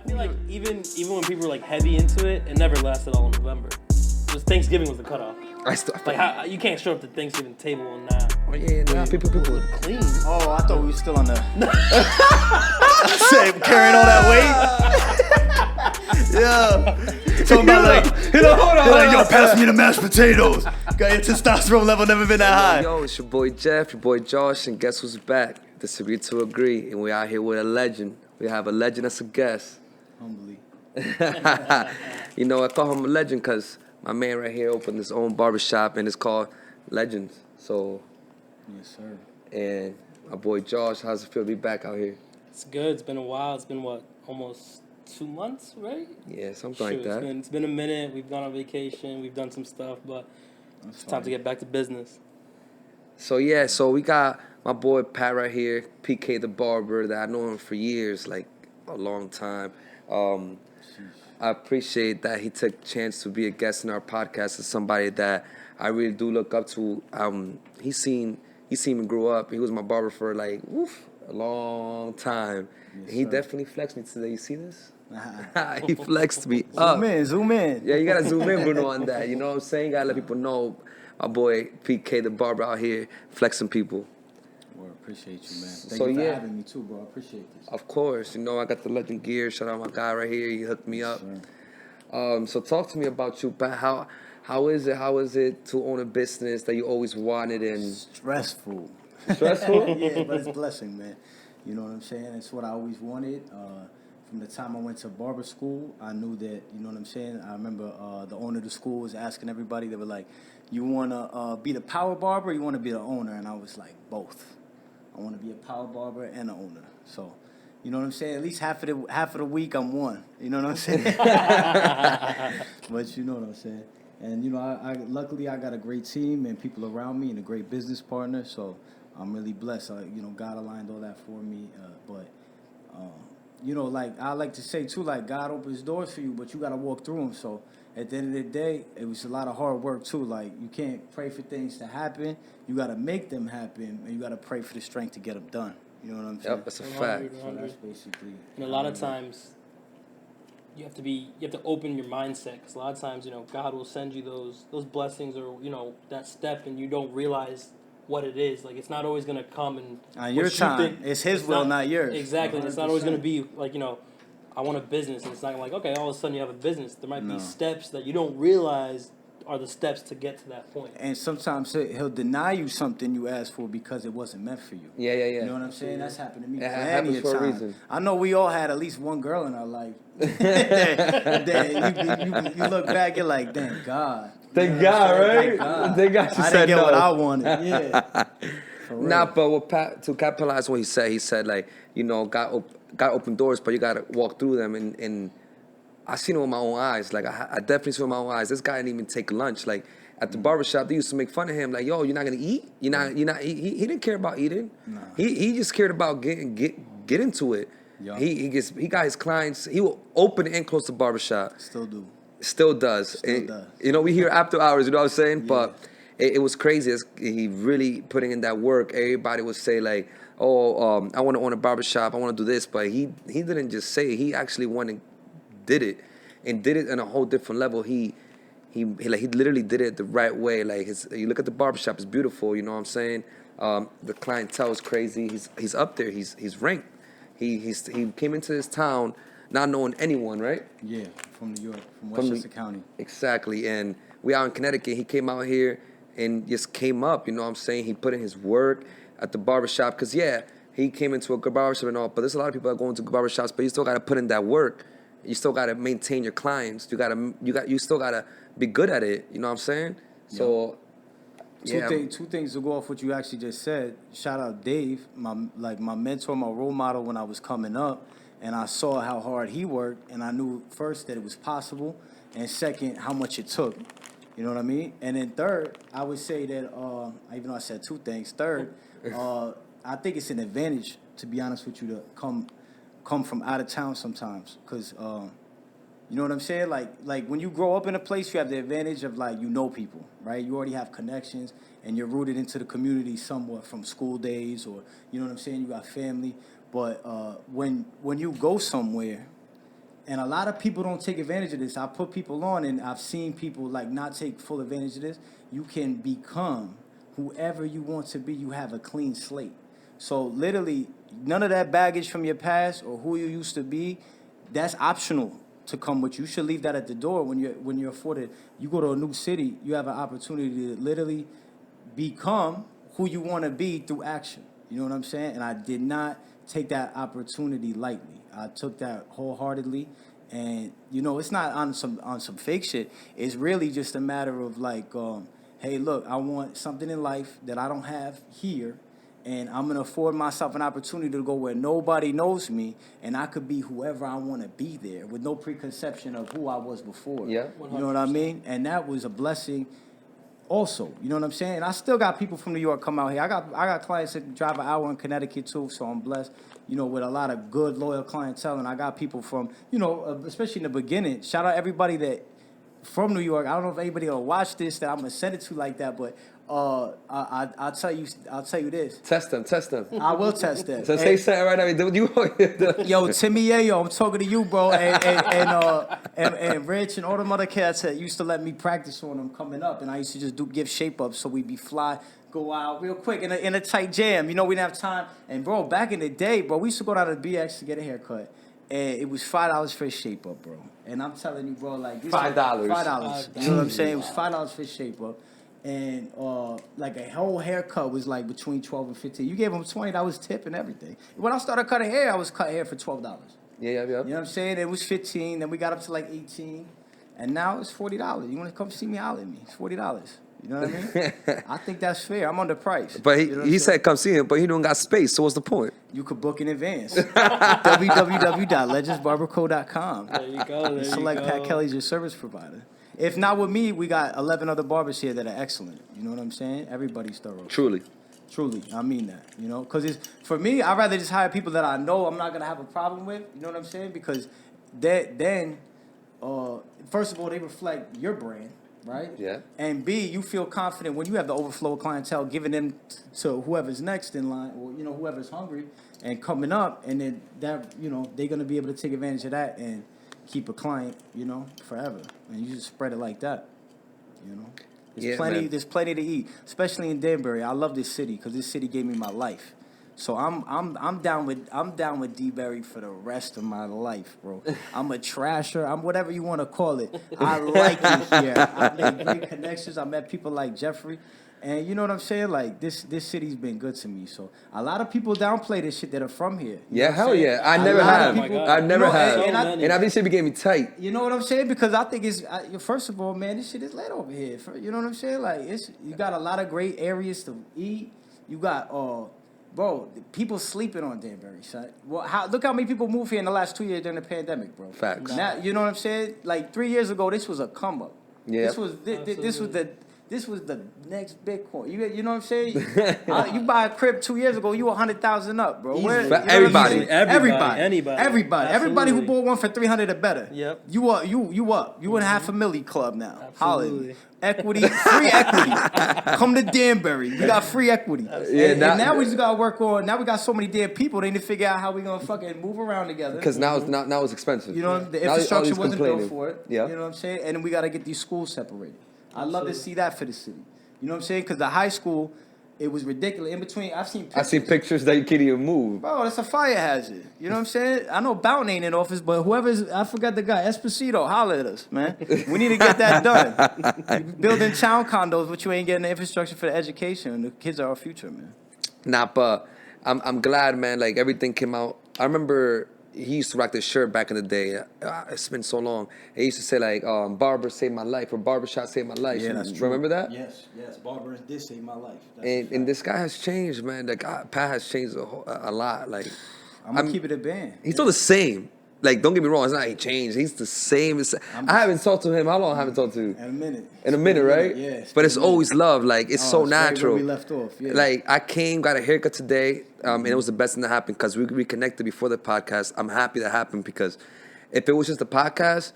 feel like even when people were like heavy into it, it never lasted all November. Just Thanksgiving was the cutoff. Like how you can't show up to Thanksgiving table and not. Oh yeah, nah, people clean. Oh, I thought we were still on the. Say, carrying all that weight. Yeah. Talking about like, hold on, yo, pass me the mashed potatoes. Got your testosterone level never been that high. Yo, it's your boy Jeff, your boy Josh, and guess who's back? Disagree to agree, and we out here with a legend. We have a legend as a guest. Humbly. You know, I call him a legend because my man right here opened his own barbershop, and it's called Legends. So, yes, sir. And my boy Josh, how's it feel to be back out here? It's good. It's been a while. It's been what, almost 2 months, right? Yeah, something like that. It's been a minute. We've gone on vacation. We've done some stuff, but it's time to get back to business. So yeah, so we got my boy Pat right here, PK the barber, that I know him for years, like a long time. I appreciate that he took a chance to be a guest in our podcast. As somebody that I really do look up to. He seen me grow up. He was my barber for like a long time. Yes, he definitely flexed me today. You see this? He flexed me up. Zoom in. Yeah, you gotta zoom in, Bruno, on that. You know what I'm saying? You gotta let people know my boy PK the barber out here flexing people. Well, appreciate you, man. Thank you for having me too, bro. I appreciate this. Of course, you know I got the legend gear. Shout out my guy right here. He hooked me up. So talk to me about you, Pat. How is it to own a business that you always wanted and stressful? Stressful? Yeah, but it's a blessing, man. You know what I'm saying? It's what I always wanted. From the time I went to barber school, I knew that, you know what I'm saying? I remember the owner of the school was asking everybody, they were like, you want to be the power barber or you want to be the owner? And I was like, both. I want to be a power barber and an owner. So, you know what I'm saying? At least half of the week I'm one. You know what I'm saying? But you know what I'm saying? And, you know, I luckily I got a great team and people around me and a great business partner. So I'm really blessed. You know, God aligned all that for me. You know, like I like to say too, like God opens doors for you, but you got to walk through them. So at the end of the day, it was a lot of hard work too. Like you can't pray for things to happen. You got to make them happen, and you got to pray for the strength to get them done. You know what I'm saying? Yep, that's a fact. So that's basically. And a lot of times, you have to open your mindset, because a lot of times, you know, God will send you those blessings or, you know, that step, and you don't realize what it is. Like, it's not always going to come and on your time. It's his will, not yours. Exactly. It's not always going to be like, you know, I want a business, and it's not like, okay, all of a sudden you have a business. There might be steps that you don't realize are the steps to get to that point. And sometimes he'll deny you something you asked for because it wasn't meant for you. Yeah. You know what I'm saying? That's happened to me plenty of times. For a reason. I know we all had at least one girl in our life. Then you look back, you're like, thank God. Thank God, right? Thank God she I said didn't get no. what I wanted. Yeah. Nah, but what Pat, to capitalize what he said like, you know, God open doors, but you gotta walk through them, and I seen it with my own eyes. Like I definitely saw it with my own eyes. This guy didn't even take lunch. Like at the barbershop, they used to make fun of him. Like, yo, you're not gonna eat? You're not. He didn't care about eating. Nah. He just cared about get into it. Yeah. He got his clients. He will open and close the barbershop. Still do. Still does. You know, we hear after hours. You know what I'm saying? Yeah. But it was crazy. He really putting in that work. Everybody would say like, oh, I want to own a barbershop. I want to do this. But he didn't just say it. He actually went and did it, and did it on a whole different level. He literally did it the right way. Like you look at the barbershop, it's beautiful. You know what I'm saying? The clientele is crazy. He's up there. He's ranked. He came into this town not knowing anyone, right? Yeah, from New York, from Westchester County. Exactly, and we out in Connecticut. He came out here and just came up. You know what I'm saying? He put in his work at the barbershop because he came into a good barbershop and all. But there's a lot of people that go into barbershops, but you still got to put in that work. You still got to maintain your clients. You still got to be good at it. You know what I'm saying? Yeah. So, two things to go off what you actually just said. Shout out Dave, my mentor, my role model when I was coming up, and I saw how hard he worked, and I knew first that it was possible, and second how much it took. You know what I mean? And then third, I would say that even though I said two things, third, I think it's an advantage, to be honest with you, to come from out of town sometimes, because you know what I'm saying? Like when you grow up in a place, you have the advantage of like you know people, right? You already have connections, and you're rooted into the community somewhat from school days, or you know what I'm saying? You got family, but when you go somewhere, And a lot of people don't take advantage of this. I put people on, and I've seen people like not take full advantage of this. You can become whoever you want to be. You have a clean slate. So literally, none of that baggage from your past or who you used to be, that's optional to come with you. You should leave that at the door when you're afforded. You go to a new city, you have an opportunity to literally become who you want to be through action. You know what I'm saying? And I did not take that opportunity lightly. I took that wholeheartedly, and you know, it's not on some fake shit. It's really just a matter of like, hey, look, I want something in life that I don't have here, and I'm gonna afford myself an opportunity to go where nobody knows me, and I could be whoever I want to be there with no preconception of who I was before. Yeah, 100%. You know what I mean? And that was a blessing. Also, you know what I'm saying? I still got people from New York come out here. I got clients that drive an hour in Connecticut too, so I'm blessed, you know, with a lot of good, loyal clientele. And I got people from, you know, especially in the beginning. Shout out everybody that from New York. I don't know if anybody will watch this that I'm gonna send it to like that, but I'll tell you this. Test them. I will test that. So say something right now. Yo, Timmy Yayo, I'm talking to you, bro, and Rich and all them other cats that used to let me practice on them coming up, and I used to just give shape ups so we'd be fly, go out real quick in a tight jam. You know, we didn't have time. And bro, back in the day, bro, we used to go down to BX to get a haircut, and it was $5 for a shape up, bro. And I'm telling you, bro, like this $5. $5. You know what I'm saying? It was $5 for a shape up. And like a whole haircut was like between $12 and $15. You gave them $20, that was tip and everything. When I started cutting hair, I was cutting hair for $12. Yeah. You know what I'm saying? It was $15, then we got up to like $18, and now it's $40. You want to come see me, holler at me. It's $40. You know what I mean? I think that's fair. I'm underpriced. But you know he said come see him, but he don't got space. So what's the point? You could book in advance. www.legendsbarberco.com. There you go. Select Pat Kelly's your service provider. If not with me, we got 11 other barbers here that are excellent. You know what I'm saying? Everybody's thorough. Truly, I mean that. You know, because for me, I'd rather just hire people that I know I'm not gonna have a problem with. You know what I'm saying? Because then, first of all, they reflect your brand, right? Yeah. And B, you feel confident when you have the overflow of clientele, giving them to whoever's next in line, or you know, whoever's hungry and coming up, and then that, you know, they're gonna be able to take advantage of that and keep a client, you know, forever. And you just spread it like that, you know. There's plenty to eat, especially in Danbury. I love this city because this city gave me my life. So I'm down with D-Berry for the rest of my life, bro. I'm a trasher. I'm whatever you want to call it. I like it here. I made great connections. I met people like Jeffrey. And you know what I'm saying? Like, this city's been good to me. So, a lot of people downplay this shit that are from here. Yeah, hell yeah. I never have. I never have. And I think shit became me tight. You know what I'm saying? Because I think it's, first of all, man, this shit is lit over here. You know what I'm saying? Like, you got a lot of great areas to eat. You got, bro, people sleeping on Danbury, son. Well, look how many people moved here in the last 2 years during the pandemic, bro. Facts. Now, you know what I'm saying? Like, 3 years ago, this was a come up. Yeah. This was the next Bitcoin. You know what I'm saying? You buy a crib 2 years ago, you 100,000 up, bro. Everybody Who bought one for 300 or better. Yep. You up. You in $500,000 club now. Absolutely. Equity, free equity. Come to Danbury. We got free equity. Yeah, and now we just gotta work on. Now we got so many damn people. They need to figure out how we gonna fucking move around together. Because now it's expensive. You know, the infrastructure wasn't built for it. Yeah. You know what I'm saying? And then we gotta get these schools separated. I love to see that for the city. You know what I'm saying? Because the high school, it was ridiculous. In between, I've seen pictures that you can't even move. Bro, that's a fire hazard. You know what I'm saying? I know Bounty ain't in office, but I forgot the guy, Esposito, holler at us, man. We need to get that done. Building town condos, but you ain't getting the infrastructure for the education. The kids are our future, man. Nah, but I'm glad, man. Like, everything came out. I remember he used to rock this shirt back in the day. It's been so long. He used to say, like, barber saved my life, or barbershop saved my life. Yeah, that's true. Remember that? Yes, barber did save my life. And this guy has changed, man. Like, Pat has changed a lot. Like, I'm going to keep it a band. He's still the same. Like, don't get me wrong. It's not he changed. He's the same. I haven't talked to him. How long I haven't talked to you? In a minute, right? Yeah. But it's always love. Like, it's so natural. Right where we left off. Yeah. Like, I came, got a haircut today, and it was the best thing that happened because we reconnected before the podcast. I'm happy that happened because if it was just a podcast,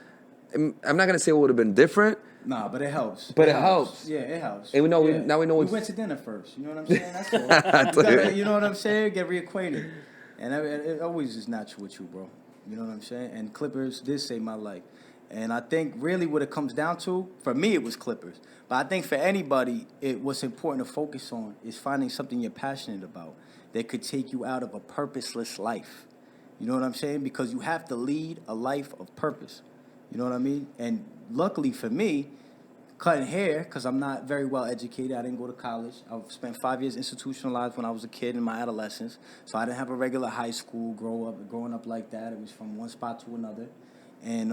I'm not going to say it would have been different. Nah, but it helps. But it helps. Yeah, it helps. And now we know we went to dinner first. You know what I'm saying? That's all. You know what I'm saying? Get reacquainted. And it always is natural with you, bro. You know what I'm saying? And Clippers did save my life. And I think really what it comes down to, for me, it was Clippers. But I think for anybody, what's important to focus on is finding something you're passionate about that could take you out of a purposeless life. You know what I'm saying? Because you have to lead a life of purpose. You know what I mean? And luckily for me, cutting hair, because I'm not very well educated. I didn't go to college. I spent 5 years institutionalized when I was a kid in my adolescence. So I didn't have a regular high school growing up like that. It was from one spot to another. And,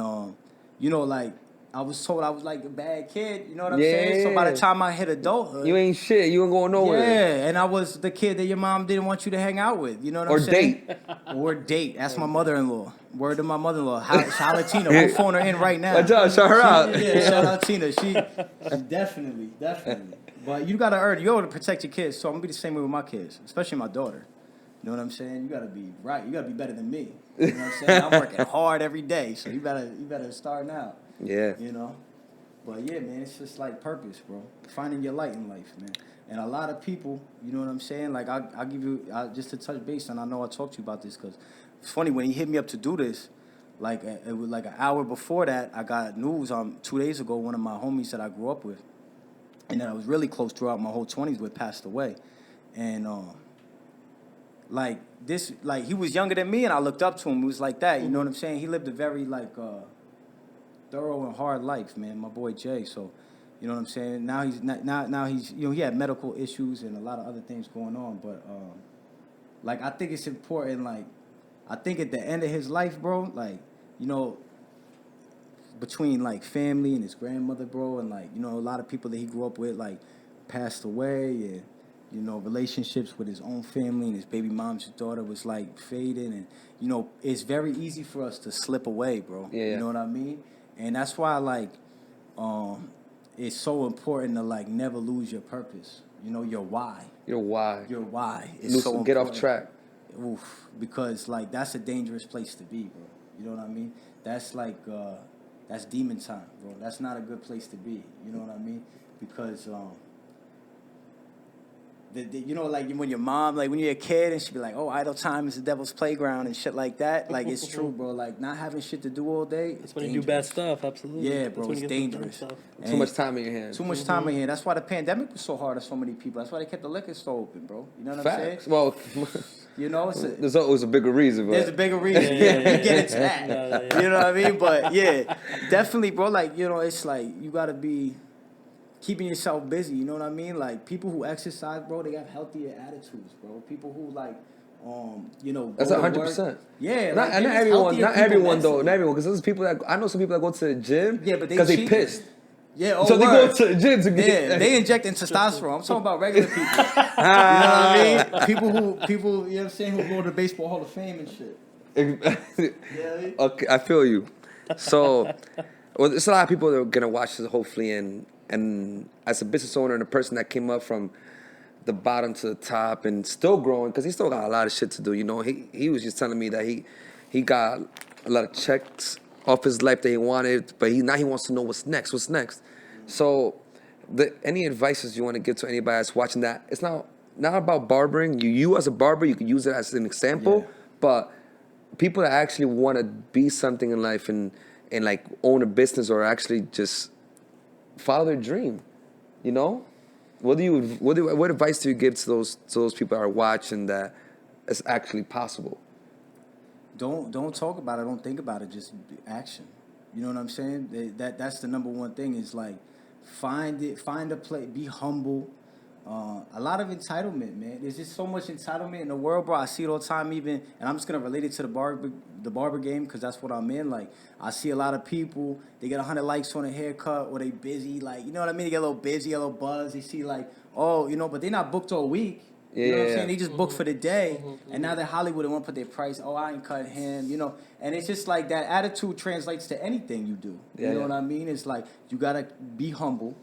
you know, like, I was told I was like a bad kid, you know what I'm saying? So by the time I hit adulthood... You ain't shit. You ain't going nowhere. Yeah, and I was the kid that your mom didn't want you to hang out with, you know what I'm saying? Or date. That's my mother-in-law. Word to my mother-in-law. Shout out Tina. We'll phone her in right now. Shout her out. Yeah, shout out Tina. She definitely. But you got to you got to protect your kids, so I'm going to be the same way with my kids, especially my daughter. You know what I'm saying? You got to be right. You got to be better than me. You know what I'm saying? I'm working hard every day, so you better start now. Yeah. You know? But yeah, man, it's just like purpose, bro. Finding your light in life, man. And a lot of people, you know what I'm saying? Like, I'll give you, just to touch base, and I know I talked to you about this, because it's funny, when he hit me up to do this, like, it was like an hour before that, I got news 2 days ago, one of my homies that I grew up with, and that I was really close throughout my whole 20s with, passed away. And, like, he was younger than me, and I looked up to him. It was like that, you know what I'm saying? He lived a very, like, thorough and hard life, man, my boy Jay. So, you know what I'm saying? Now he's you know, he had medical issues and a lot of other things going on. But, like, I think it's important, like, I think at the end of his life, bro, like, you know, between, like, family and his grandmother, bro, and, like, you know, a lot of people that he grew up with, like, passed away, and, you know, relationships with his own family and his baby mom's daughter was, like, fading. And, you know, it's very easy for us to slip away, bro. Yeah. You know what I mean? And that's why, like, it's so important to, like, never lose your purpose. You know, your why. Your why is so important. Get off track. Oof, because, like, that's a dangerous place to be, bro. You know what I mean? That's, like, that's demon time, bro. That's not a good place to be. You know what I mean? Because, you know, like, when your mom, like, when you're a kid and she be like, oh, idle time is the devil's playground and shit like that. Like, it's true, bro. Like, not having shit to do all day. That's when you do bad stuff, absolutely. Yeah, bro, it's dangerous. Too much time in your hands. Too much time in your hands. That's why the pandemic was so hard on so many people. That's why they kept the liquor store open, bro. You know what I'm saying? Well, you know, there's always a bigger reason, but there's a bigger reason. Yeah, we get into that. You know what I mean? But, yeah, definitely, bro. Like, you know, it's like you got to be keeping yourself busy, you know what I mean? Like, people who exercise, bro, they have healthier attitudes, bro. People who, like, you know, that's 100%. Yeah, not everyone though. Not everyone, because there's people that I know some people that go to the gym. Yeah, but because they pissed. Yeah, so they go to the gym to get. Yeah, they injecting testosterone. I'm talking about regular people. You know what I mean? People, you know what I'm saying, who go to the Baseball Hall of Fame and shit. Yeah. Okay, I feel you. So, well, there's a lot of people that are gonna watch this, hopefully, and as a business owner and a person that came up from the bottom to the top and still growing, because he still got a lot of shit to do. You know, he was just telling me that he got a lot of checks off his life that he wanted, but now he wants to know what's next. So, any advices you want to give to anybody that's watching that? It's not about barbering. You as a barber, you can use it as an example, but people that actually want to be something in life and like own a business or actually just follow their dream, you know? What advice do you give to those people that are watching that it's actually possible? Don't talk about it. Don't think about it. Just action. You know what I'm saying? That's the number one thing. Is like find a place. Be humble. A lot of entitlement, man. There's just so much entitlement in the world, bro. I see it all the time, even, and I'm just gonna relate it to the barber game because that's what I'm in. Like, I see a lot of people, they get 100 likes on a haircut, or they busy, like, you know what I mean? They get a little busy, a little buzz. They see like, oh, you know, but they're not booked all week. You know what I'm saying? They just book for the day, and now they're Hollywood and want to put their price. Oh, I ain't cut him, you know. And it's just like that attitude translates to anything you do. You know what I mean? It's like you gotta be humble,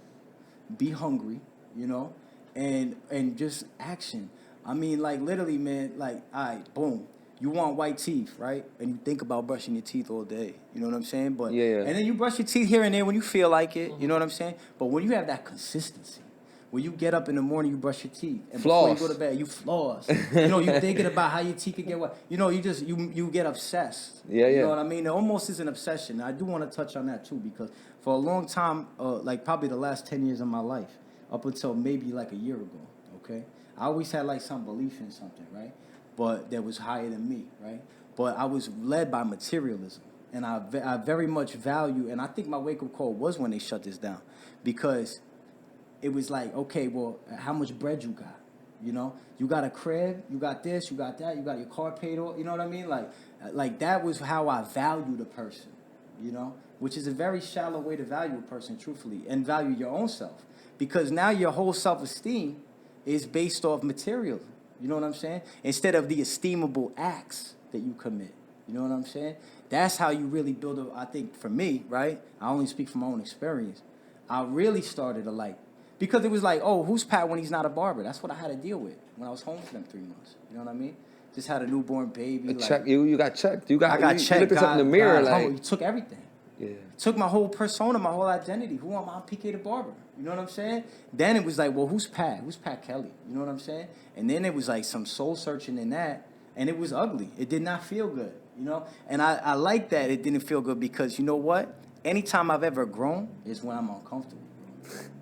be hungry, you know. And just action. I mean, like, literally, man, like, all right, boom. You want white teeth, right? And you think about brushing your teeth all day. You know what I'm saying? But and then you brush your teeth here and there when you feel like it. You know what I'm saying? But when you have that consistency, When you get up in the morning, you brush your teeth, and Floss. before you go to bed, you floss. You know, you thinking about how your teeth could get wet. You know, you get obsessed. Yeah, You yeah. know what I mean? It almost is an obsession. I do want to touch on that too, because for a long time, like probably the last 10 years of my life, up until maybe like a year ago, okay, I always had like some belief in something, right? But that was higher than me, right? But I was led by materialism, and I very much value, and I think my wake-up call was when they shut this down, because it was like, okay, well, how much bread you got? You know, you got a crib, you got this, you got that, you got your car paid off. You know what I mean? Like that was how I valued a person, you know, which is a very shallow way to value a person, truthfully, and value your own self, because now your whole self-esteem is based off material. You know what I'm saying? Instead of the esteemable acts that you commit. You know what I'm saying? That's how you really build a, I think for me, right? I only speak from my own experience. I really started to like, because it was like, oh, who's Pat when he's not a barber? That's what I had to deal with when I was home for them 3 months. You know what I mean? Just had a newborn baby. Check you got checked. I got checked. You looked at something in the mirror, like you took everything. Yeah. Took my whole persona, my whole identity. Who am I? I'm PK the barber. You know what I'm saying? Then it was like, well, who's Pat? Who's Pat Kelly? You know what I'm saying? And then it was like some soul searching in that, and it was ugly. It did not feel good, you know? And I like that it didn't feel good, because you know what? Anytime I've ever grown is when I'm uncomfortable.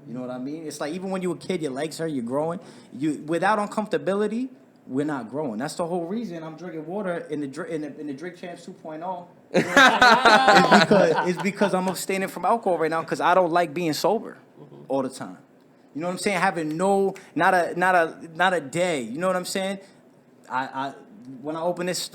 You know what I mean? It's like even when you're a kid, your legs hurt, you're growing. Without uncomfortability, we're not growing. That's the whole reason I'm drinking water in the Drink Champs 2.0. You know it's because I'm abstaining from alcohol right now, because I don't like being sober all the time. You know what I'm saying? Having not a day. You know what I'm saying? When I open this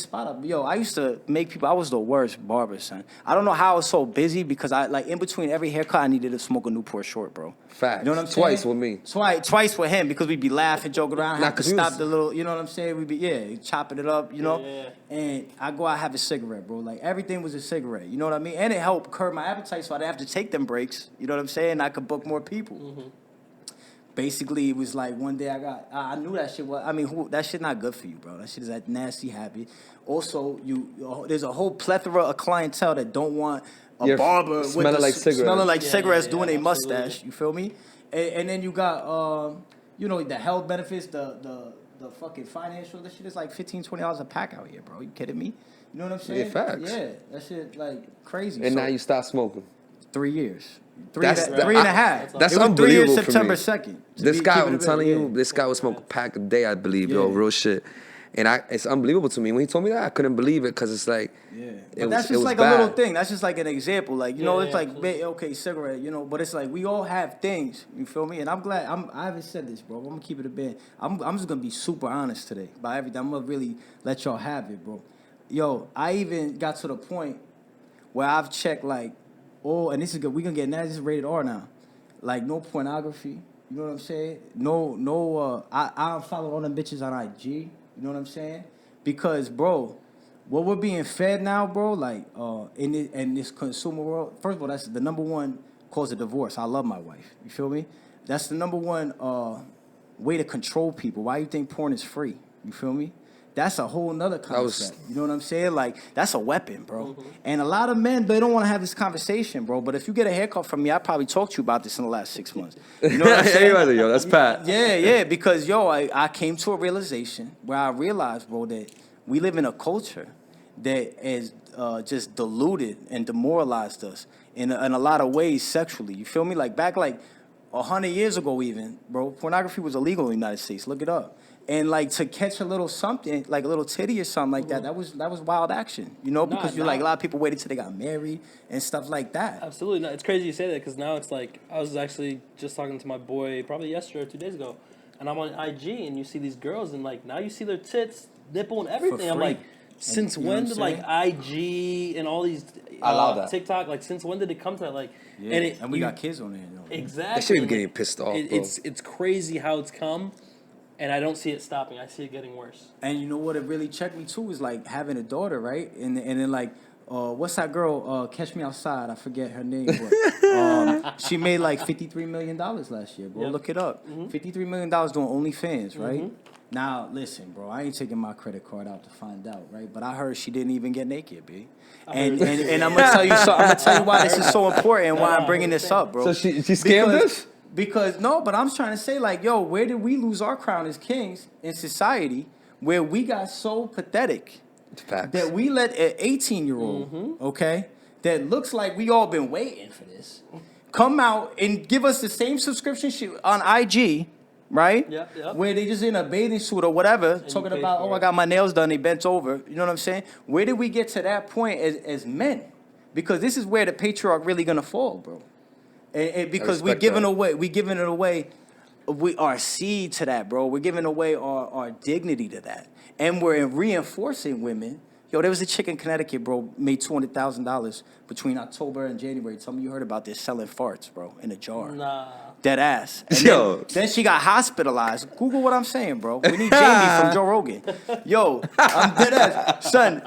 spot up, yo, I used to make people. I was the worst barber, son. I don't know how I was so busy, because I like in between every haircut, I needed to smoke a Newport Short, bro. Facts. You know what I'm saying? Twice with me. Twice with him, because we'd be laughing, joking around. Nah, Have to 'cause he stop was- the little. You know what I'm saying? We'd be chopping it up. You know. Yeah. And I go out have a cigarette, bro. Like everything was a cigarette. You know what I mean? And it helped curb my appetite, so I didn't have to take them breaks. You know what I'm saying? I could book more people. Mm-hmm. Basically, it was like one day I knew that shit was, that shit not good for you, bro. That shit is that nasty habit. Also, there's a whole plethora of clientele that don't want a barber smelling like cigarettes. Smelling like cigarettes, doing a absolutely. mustache. You feel me? And then you got, the health benefits, the fucking financial. That shit is like $15, $20 a pack out here, bro. You kidding me? You know what I'm saying? Yeah, facts. Yeah, that shit like crazy. And So, now you stop smoking. 3 years. Three That's- and a half. That's It was 3 years, unbelievable for September me. 2nd. This guy, I'm telling you, this guy would smoke a pack a day, I believe, yo, Yeah. real shit. And it's unbelievable to me. When he told me that, I couldn't believe it, because it's like, Yeah, it that's was just like bad. a little thing. That's just like an example. Like it's like absolutely. okay, cigarette. But it's like we all have things. You feel me? And I'm glad. I haven't said this, bro. I'm gonna keep it a bit. I'm just gonna be super honest today about everything. I'm gonna really let y'all have it, bro. Yo, I even got to the point where I've checked like, and this is good. We gonna get now. This is rated R now. Like no pornography. You know what I'm saying? No. I don't follow all them bitches on IG. You know what I'm saying? Because, bro, what we're being fed now, bro, like in this consumer world. First of all, that's the number one cause of divorce. I love my wife. You feel me? That's the number one way to control people. Why you think porn is free? You feel me? That's a whole nother concept. You know what I'm saying? Like, that's a weapon, bro. Mm-hmm. And a lot of men, they don't want to have this conversation, bro. But if you get a haircut from me, I probably talked to you about this in the last 6 months. You know what I'm saying? Yo, that's Pat. Yeah, because, yo, I came to a realization where I realized, bro, that we live in a culture that has just diluted and demoralized us in a lot of ways sexually. You feel me? Like, back, 100 years ago even, bro, pornography was illegal in the United States. Look it up. And like to catch a little something, like a little titty or something like that, that was wild action, because a lot of people waited till they got married and stuff like that. Absolutely. No, it's crazy you say that, because now it's like, I was actually just talking to my boy probably yesterday or 2 days ago, and I'm on IG and you see these girls and like now you see their tits, nipple, and everything. I'm like, since when did like IG and all these TikTok, like since when did it come to that? Like, and we got kids on there. Exactly. That shit be getting pissed off. It's crazy how it's come. And I don't see it stopping. I see it getting worse. And you know what? It really checked me too is like having a daughter, right? And then like, what's that girl? Catch Me Outside. I forget her name, but she made like $53 million last year, bro. Yep. Look it up. Mm-hmm. $53 million doing OnlyFans, right? Mm-hmm. Now listen, bro. I ain't taking my credit card out to find out, right? But I heard she didn't even get naked, B. And I'm gonna tell you so. I'm gonna tell you why this is so important and why I'm bringing this up, bro. So she scammed us? Because no, but I'm trying to say like, yo, where did we lose our crown as kings in society where we got so pathetic Facts. that we let an 18-year-old, okay, that looks like we all been waiting for this, come out and give us the same subscription shit on IG, right? Yep. Where they just in a bathing suit or whatever, And talking you about, pay for I it. got my nails done, they bent over. You know what I'm saying? Where did we get to that point as men? Because this is where the patriarch really gonna fall, bro. And because we giving it away, our seed to that, bro. We're giving away our dignity to that. And we're reinforcing women. Yo, there was a chick in Connecticut, bro, made $200,000 between October and January. Tell me you heard about this, selling farts, bro, in a jar. Nah. Dead ass. And Yo. then she got hospitalized. Google what I'm saying, bro. We need Jamie from Joe Rogan. Yo, I'm dead ass. Son,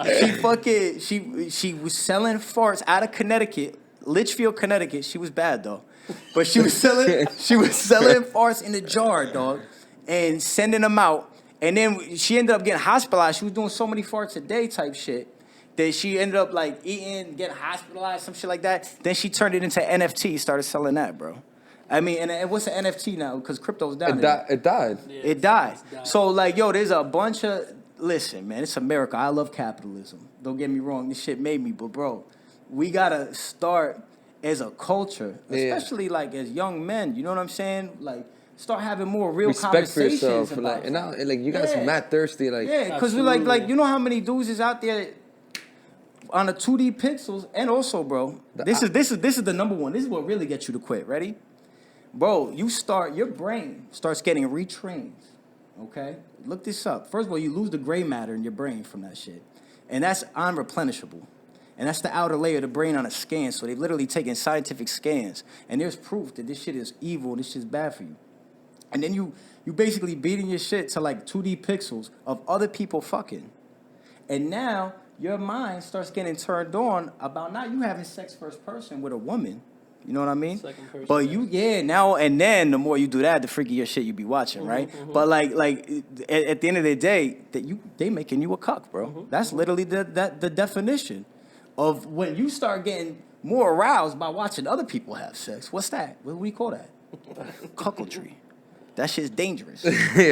she was selling farts out of Connecticut, Litchfield, Connecticut. She was bad though. But she was selling farts in a jar, dog, and sending them out. And then she ended up getting hospitalized. She was doing so many farts a day type shit that she ended up like eating, getting hospitalized, some shit like that. Then she turned it into NFT, started selling that, bro. I mean, and what's an NFT now? Because crypto's down. It died. Yeah, It died. So like, yo, there's a bunch of, listen, man, it's America. I love capitalism. Don't get me wrong. This shit made me, but bro, we gotta start as a culture, especially like as young men. You know what I'm saying? Like, start having more real Respect for conversations yourself. about Like, and now, like, you guys Yeah. mad thirsty. Like, yeah, because we like, you know how many dudes is out there on the 2D pixels, and also, bro, this is the number one. This is what really gets you to quit. Ready? Bro, your brain starts getting retrained, okay? Look this up. First of all, you lose the gray matter in your brain from that shit. And that's unreplenishable. And that's the outer layer of the brain on a scan. So they've literally taken scientific scans. And there's proof that this shit is evil, this shit's bad for you. And then you basically beating your shit to like 2D pixels of other people fucking. And now your mind starts getting turned on about not you having sex first person with a woman. You know what I mean? Second person, But now and then the more you do that, the freakier shit you be watching, right? But like at the end of the day, they making you a cuck, bro. That's literally the definition of when you start getting more aroused by watching other people have sex. What's that? What do we call that? Cuckoldry. That shit's dangerous. Yo,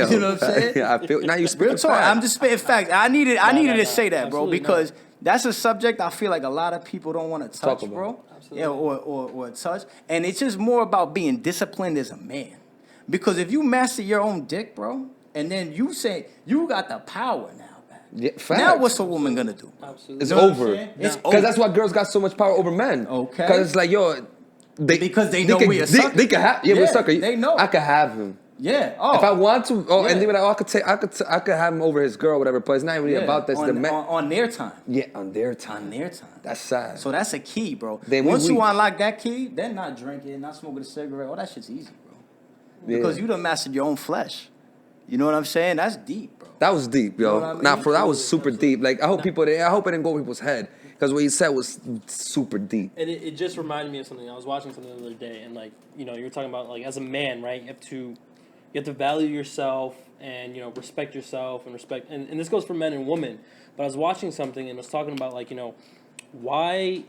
You know what I'm saying? Yeah, I feel now you speak Real talk. I'm just spitting facts. I needed to say that, bro, Absolutely because that's a subject I feel like a lot of people don't want to touch, about. bro. Absolutely. Yeah, or touch. And it's just more about being disciplined as a man. Because if you master your own dick, bro, and then you say you got the power now, man. Yeah, facts. Now what's a woman gonna do? Absolutely. It's You know what I'm over. saying? It's Because over. that's why girls got so much power over men. Okay. Because it's like, yo, Because they know we a sucker. They can have, we're Yeah, sucker. they know. I could have him. Yeah. Oh. If I want to, Yeah. and then I could have him over his girl, or whatever. But it's not really yeah, about this. on, The men, on their time. yeah, on their time. On their time. That's sad. So that's a key, bro. Then Once we- you unlock that key, then not drinking, not smoking a cigarette, all that shit's easy, bro. Because you done mastered your own flesh. You know what I'm saying? That's deep, bro. That was deep, yo. You know what I mean? Nah, for that was super Absolutely. deep. Like I hope I hope it didn't go over people's head because what he said was super deep. And it just reminded me of something. I was watching something the other day, and like, you know, you're talking about like as a man, right? You have to value yourself and, you know, respect yourself and respect. And this goes for men and women. But I was watching something and was talking about like, you know, why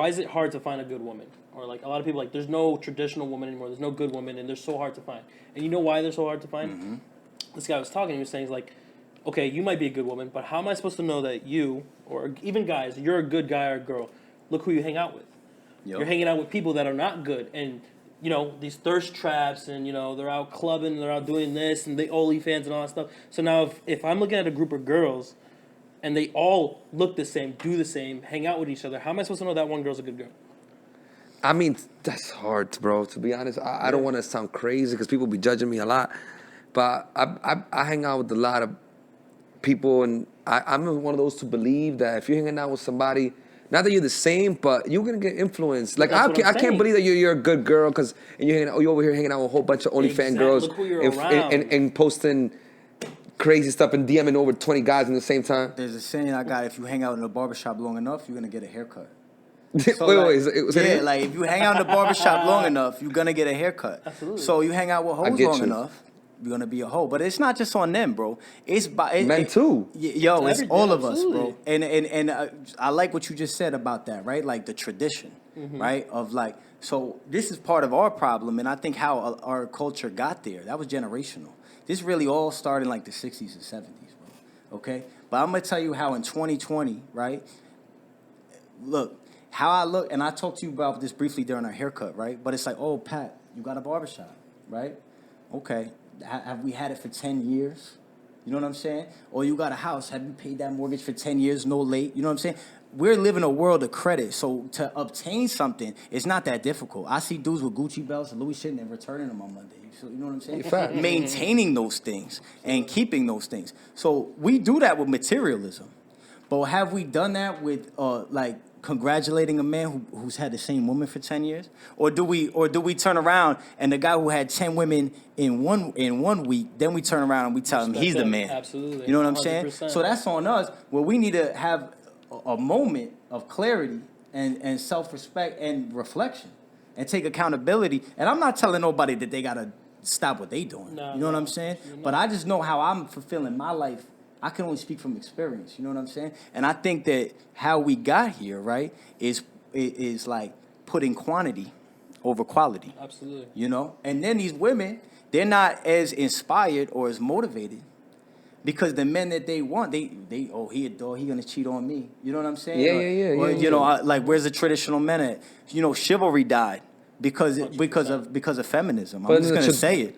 is it hard to find a good woman? Or like a lot of people like there's no traditional woman anymore. There's no good woman, and they're so hard to find. And you know why they're so hard to find? This guy was talking. He was saying, he's like, okay, you might be a good woman, but how am I supposed to know that you, or even guys, you're a good guy or girl? Look who you hang out with. Yo. You're hanging out with people that are not good, and you know these thirst traps, and you know they're out clubbing, they're out doing this, and they OnlyFans and all that stuff. So now, if I'm looking at a group of girls, and they all look the same, do the same, hang out with each other, how am I supposed to know that one girl's a good girl? I mean, that's hard, bro. To be honest, I don't want to sound crazy because people be judging me a lot, but I hang out with a lot of people, and I'm one of those to believe that if you're hanging out with somebody, not that you're the same, but you're gonna get influenced. Like That's what I'm I can't saying. believe that you're a good girl because you're over here hanging out with a whole bunch of OnlyFans Exactly. girls Look who you're and, around. and posting crazy stuff and DMing over 20 guys in the same time. There's a saying I got: if you hang out in a barbershop long enough, you're gonna get a haircut. So wait, like, was it him? like if you hang out in the barbershop long enough, you're gonna get a haircut. Absolutely. So you hang out with hoes get long you. enough, you're gonna be a hoe. But it's not just on them, bro. It's Men too. Yo, it's It's all every- of us, bro. absolutely. And I like what you just said about that, right? Like the tradition. right? Of like, so this is part of our problem, and I think how our culture got there. That was generational. This really all started in like the 60s and 70s, bro. Okay? But I'm going to tell you how in 2020, right? Look, how I look, and I talked to you about this briefly during our haircut, right? But it's like, oh, Pat, you got a barbershop, right? Okay. Have we had it for 10 years? You know what I'm saying? Or you got a house. Have you paid that mortgage for 10 years, no late? You know what I'm saying? We're living a world of credit. So to obtain something, it's not that difficult. I see dudes with Gucci belts and Louis shit and returning them on Monday. So, you know what I'm saying? Fact. Maintaining those things and keeping those things. So we do that with materialism. But have we done that with like congratulating a man who's had the same woman for 10 years? Or do we turn around and the guy who had 10 women in one week, then we turn around and we tell him he's the man? Absolutely. You know what I'm saying? 100%. So that's on us, where we need to have a moment of clarity and self-respect and reflection and take accountability. And I'm not telling nobody that they got to stop what they doing. No, you know what I'm saying? But I just know how I'm fulfilling my life. I can only speak from experience, you know what I'm saying? And I think that how we got here, right, is like putting quantity over quality. Absolutely. You know? And then these women, they're not as inspired or as motivated because the men that they want, they he a dog, he gonna cheat on me. You know what I'm saying? Or, you know, like where's the traditional men at? You know, chivalry died. Because of feminism. I'm just gonna say it.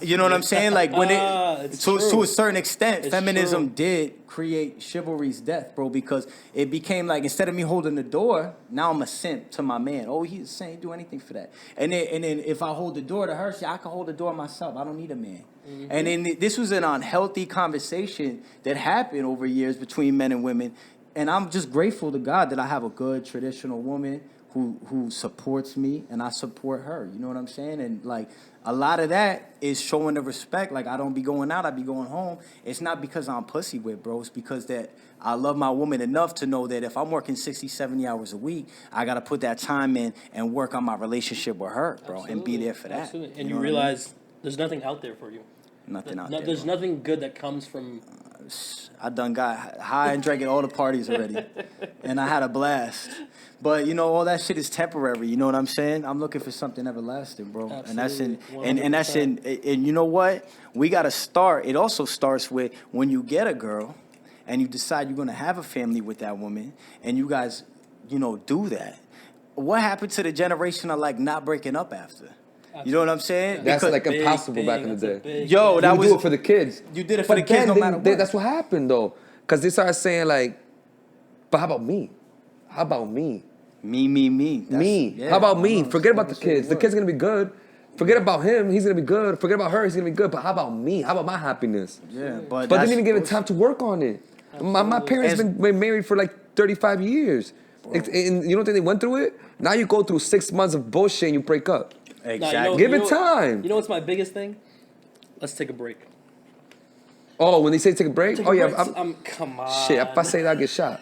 You know what I'm saying? Like when to a certain extent, feminism did create chivalry's death, bro. Because it became like instead of me holding the door, now I'm a simp to my man. Oh, he's saying he'd do anything for that. And then if I hold the door to her, I can hold the door myself. I don't need a man. Mm-hmm. And then this was an unhealthy conversation that happened over years between men and women. And I'm just grateful to God that I have a good traditional woman who supports me and I support her. You know what I'm saying? And like a lot of that is showing the respect. Like I don't be going out, I be going home. It's not because I'm pussy with, bro. It's because that I love my woman enough to know that if I'm working 60, 70 hours a week, I got to put that time in and work on my relationship with her, bro. Absolutely. And be there for that. Absolutely. And you realize there's nothing out there for you. Nothing out there. There's nothing good that comes from... I done got high and drank at all the parties already. And I had a blast. But, you know, all that shit is temporary. You know what I'm saying? I'm looking for something everlasting, bro. Absolutely. And that's in, and you know what? We got to start. It also starts with when you get a girl and you decide you're going to have a family with that woman and you guys, you know, do that. What happened to the generation of, like, not breaking up after? You know what I'm saying? That's because like impossible back in the day. Yo, that was... do it for the kids. You did it for the kids no matter what. That's what happened, though. Because they started saying, like, but how about me? How about me? Me. Yeah, how about me? Forget about the kids. The kid's going to be good. Forget about him. He's going to be good. Forget about her. He's going to be good. But how about me? How about my happiness? Yeah, but they didn't even give it time to work on it. My parents been married for like 35 years. And you don't think they went through it? Now you go through 6 months of bullshit and you break up. Exactly. Give it time. You know what's my biggest thing? Let's take a break. Oh, when they say take a break? Come on. Shit, if I say that, I get shot.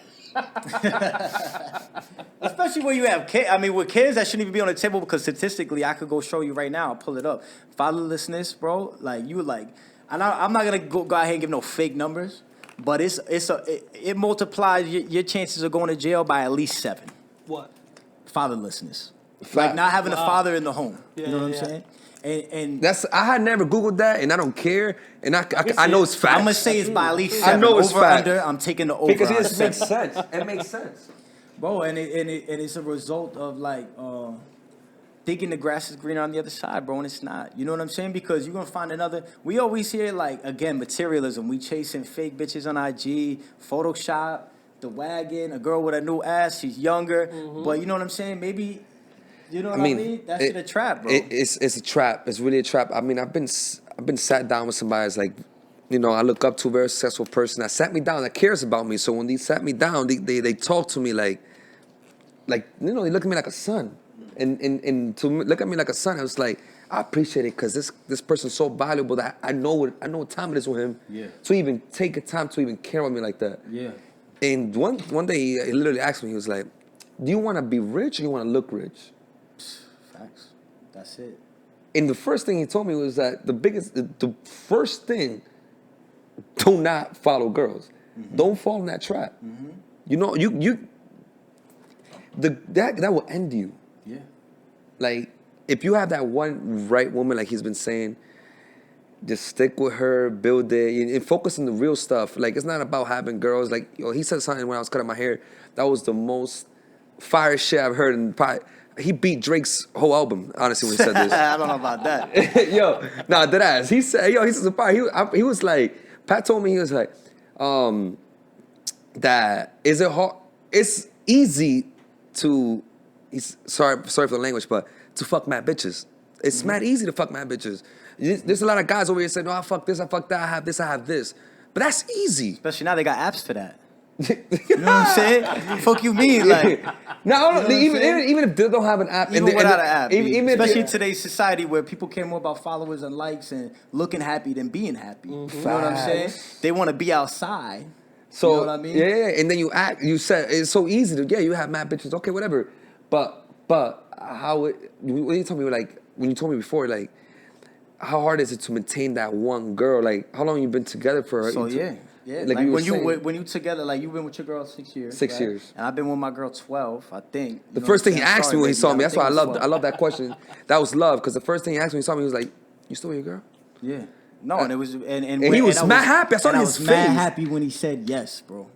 Especially when you have kids. I mean, with kids, that shouldn't even be on the table because statistically, I could go show you right now. I'll pull it up. Fatherlessness, bro. Like you like, and I'm not gonna go ahead and give no fake numbers, but it multiplies your chances of going to jail by at least 7. What? Fatherlessness. Like not having a father in the home. Yeah, you know what I'm saying? And I had never Googled that, and I don't care. And I know it's fact. I'm gonna say it's by at least 7. I know it's over fact. under. I'm taking the over. Because it makes sense. It makes sense, bro. And it's a result of like thinking the grass is greener on the other side, bro. And it's not. You know what I'm saying? Because you're gonna find another. We always hear like again materialism. We chasing fake bitches on IG, Photoshop, the wagon, a girl with a new ass. She's younger, but you know what I'm saying? Maybe. You know what I mean? That's a trap, bro. It's a trap. It's really a trap. I mean, I've been sat down with somebody that's like, you know, I look up to a very successful person that sat me down, that cares about me. So when they sat me down, they talk to me like, you know, they look at me like a son. And to look at me like a son, I was like, I appreciate it because this person's so valuable that I know what time it is with him. Yeah. To even take the time to even care about me like that. Yeah. And one day he literally asked me, he was like, do you want to be rich or you want to look rich? Facts. That's it. And the first thing he told me was that the first thing, do not follow girls. Don't fall in that trap. You know, that will end you. Yeah. Like, if you have that one right woman, like he's been saying, just stick with her, build it, and focus on the real stuff. Like, it's not about having girls. Like, he said something when I was cutting my hair. That was the most fire shit I've heard. And he beat Drake's whole album, honestly, when he said this. I don't know about that. Yo, nah, deadass. He said, he said fire. He was like, Pat told me, he was like, that is it hard? It's easy to, sorry for the language, but to fuck mad bitches. It's mad easy to fuck mad bitches. There's a lot of guys over here saying, no, I fuck this, I fuck that, I have this, I have this. But that's easy. Especially now they got apps for that. You know what I'm saying? Fuck you mean? Like, no, even if they don't have an app. Even without an app. Especially in if today's society where people care more about followers and likes and looking happy than being happy. You know what I'm saying? They want to be outside. So, you know what I mean? Yeah, and then you said, it's so easy to, you have mad bitches, okay, whatever. But when you told me before, like, how hard is it to maintain that one girl? Like, how long you been together for her? So, yeah. Like when you together, like, you've been with your girl 6 years. 6 years. And I've been with my girl 12, I think. The first thing he asked me when he saw me, that's why I love that question. That was love, because the first thing he asked me when he saw me, he was like, you still with your girl? Yeah. No, and it was and he was mad happy. I saw his face. I was mad happy when he said yes, bro.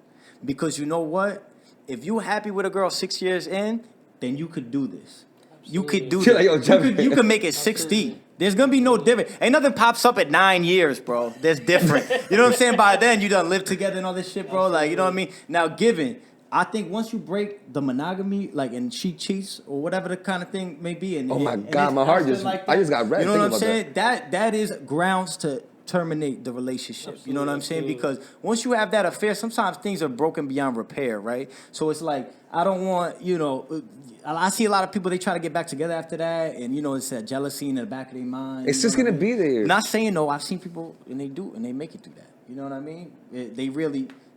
Because you know what? If you happy with a girl 6 years in, then you could do this. You could do this. You could make it 60. There's gonna be no different. Ain't nothing pops up at 9 years, bro. There's different. You know what I'm saying? By then, you done live together and all this shit, bro. Like, you know what I mean? Now, I think once you break the monogamy, like, and she cheats or whatever the kind of thing may be, and my God, my heart just, I just got red. You know what I'm saying? That is grounds to terminate the relationship. Absolutely, you know what I'm saying? Because once you have that affair, sometimes things are broken beyond repair, right? So it's like, I don't want, I see a lot of people, they try to get back together after that, and, it's that jealousy in the back of their mind. It's just going to be there. Not saying no, I've seen people, and they do, and they make it through that. You know what I mean?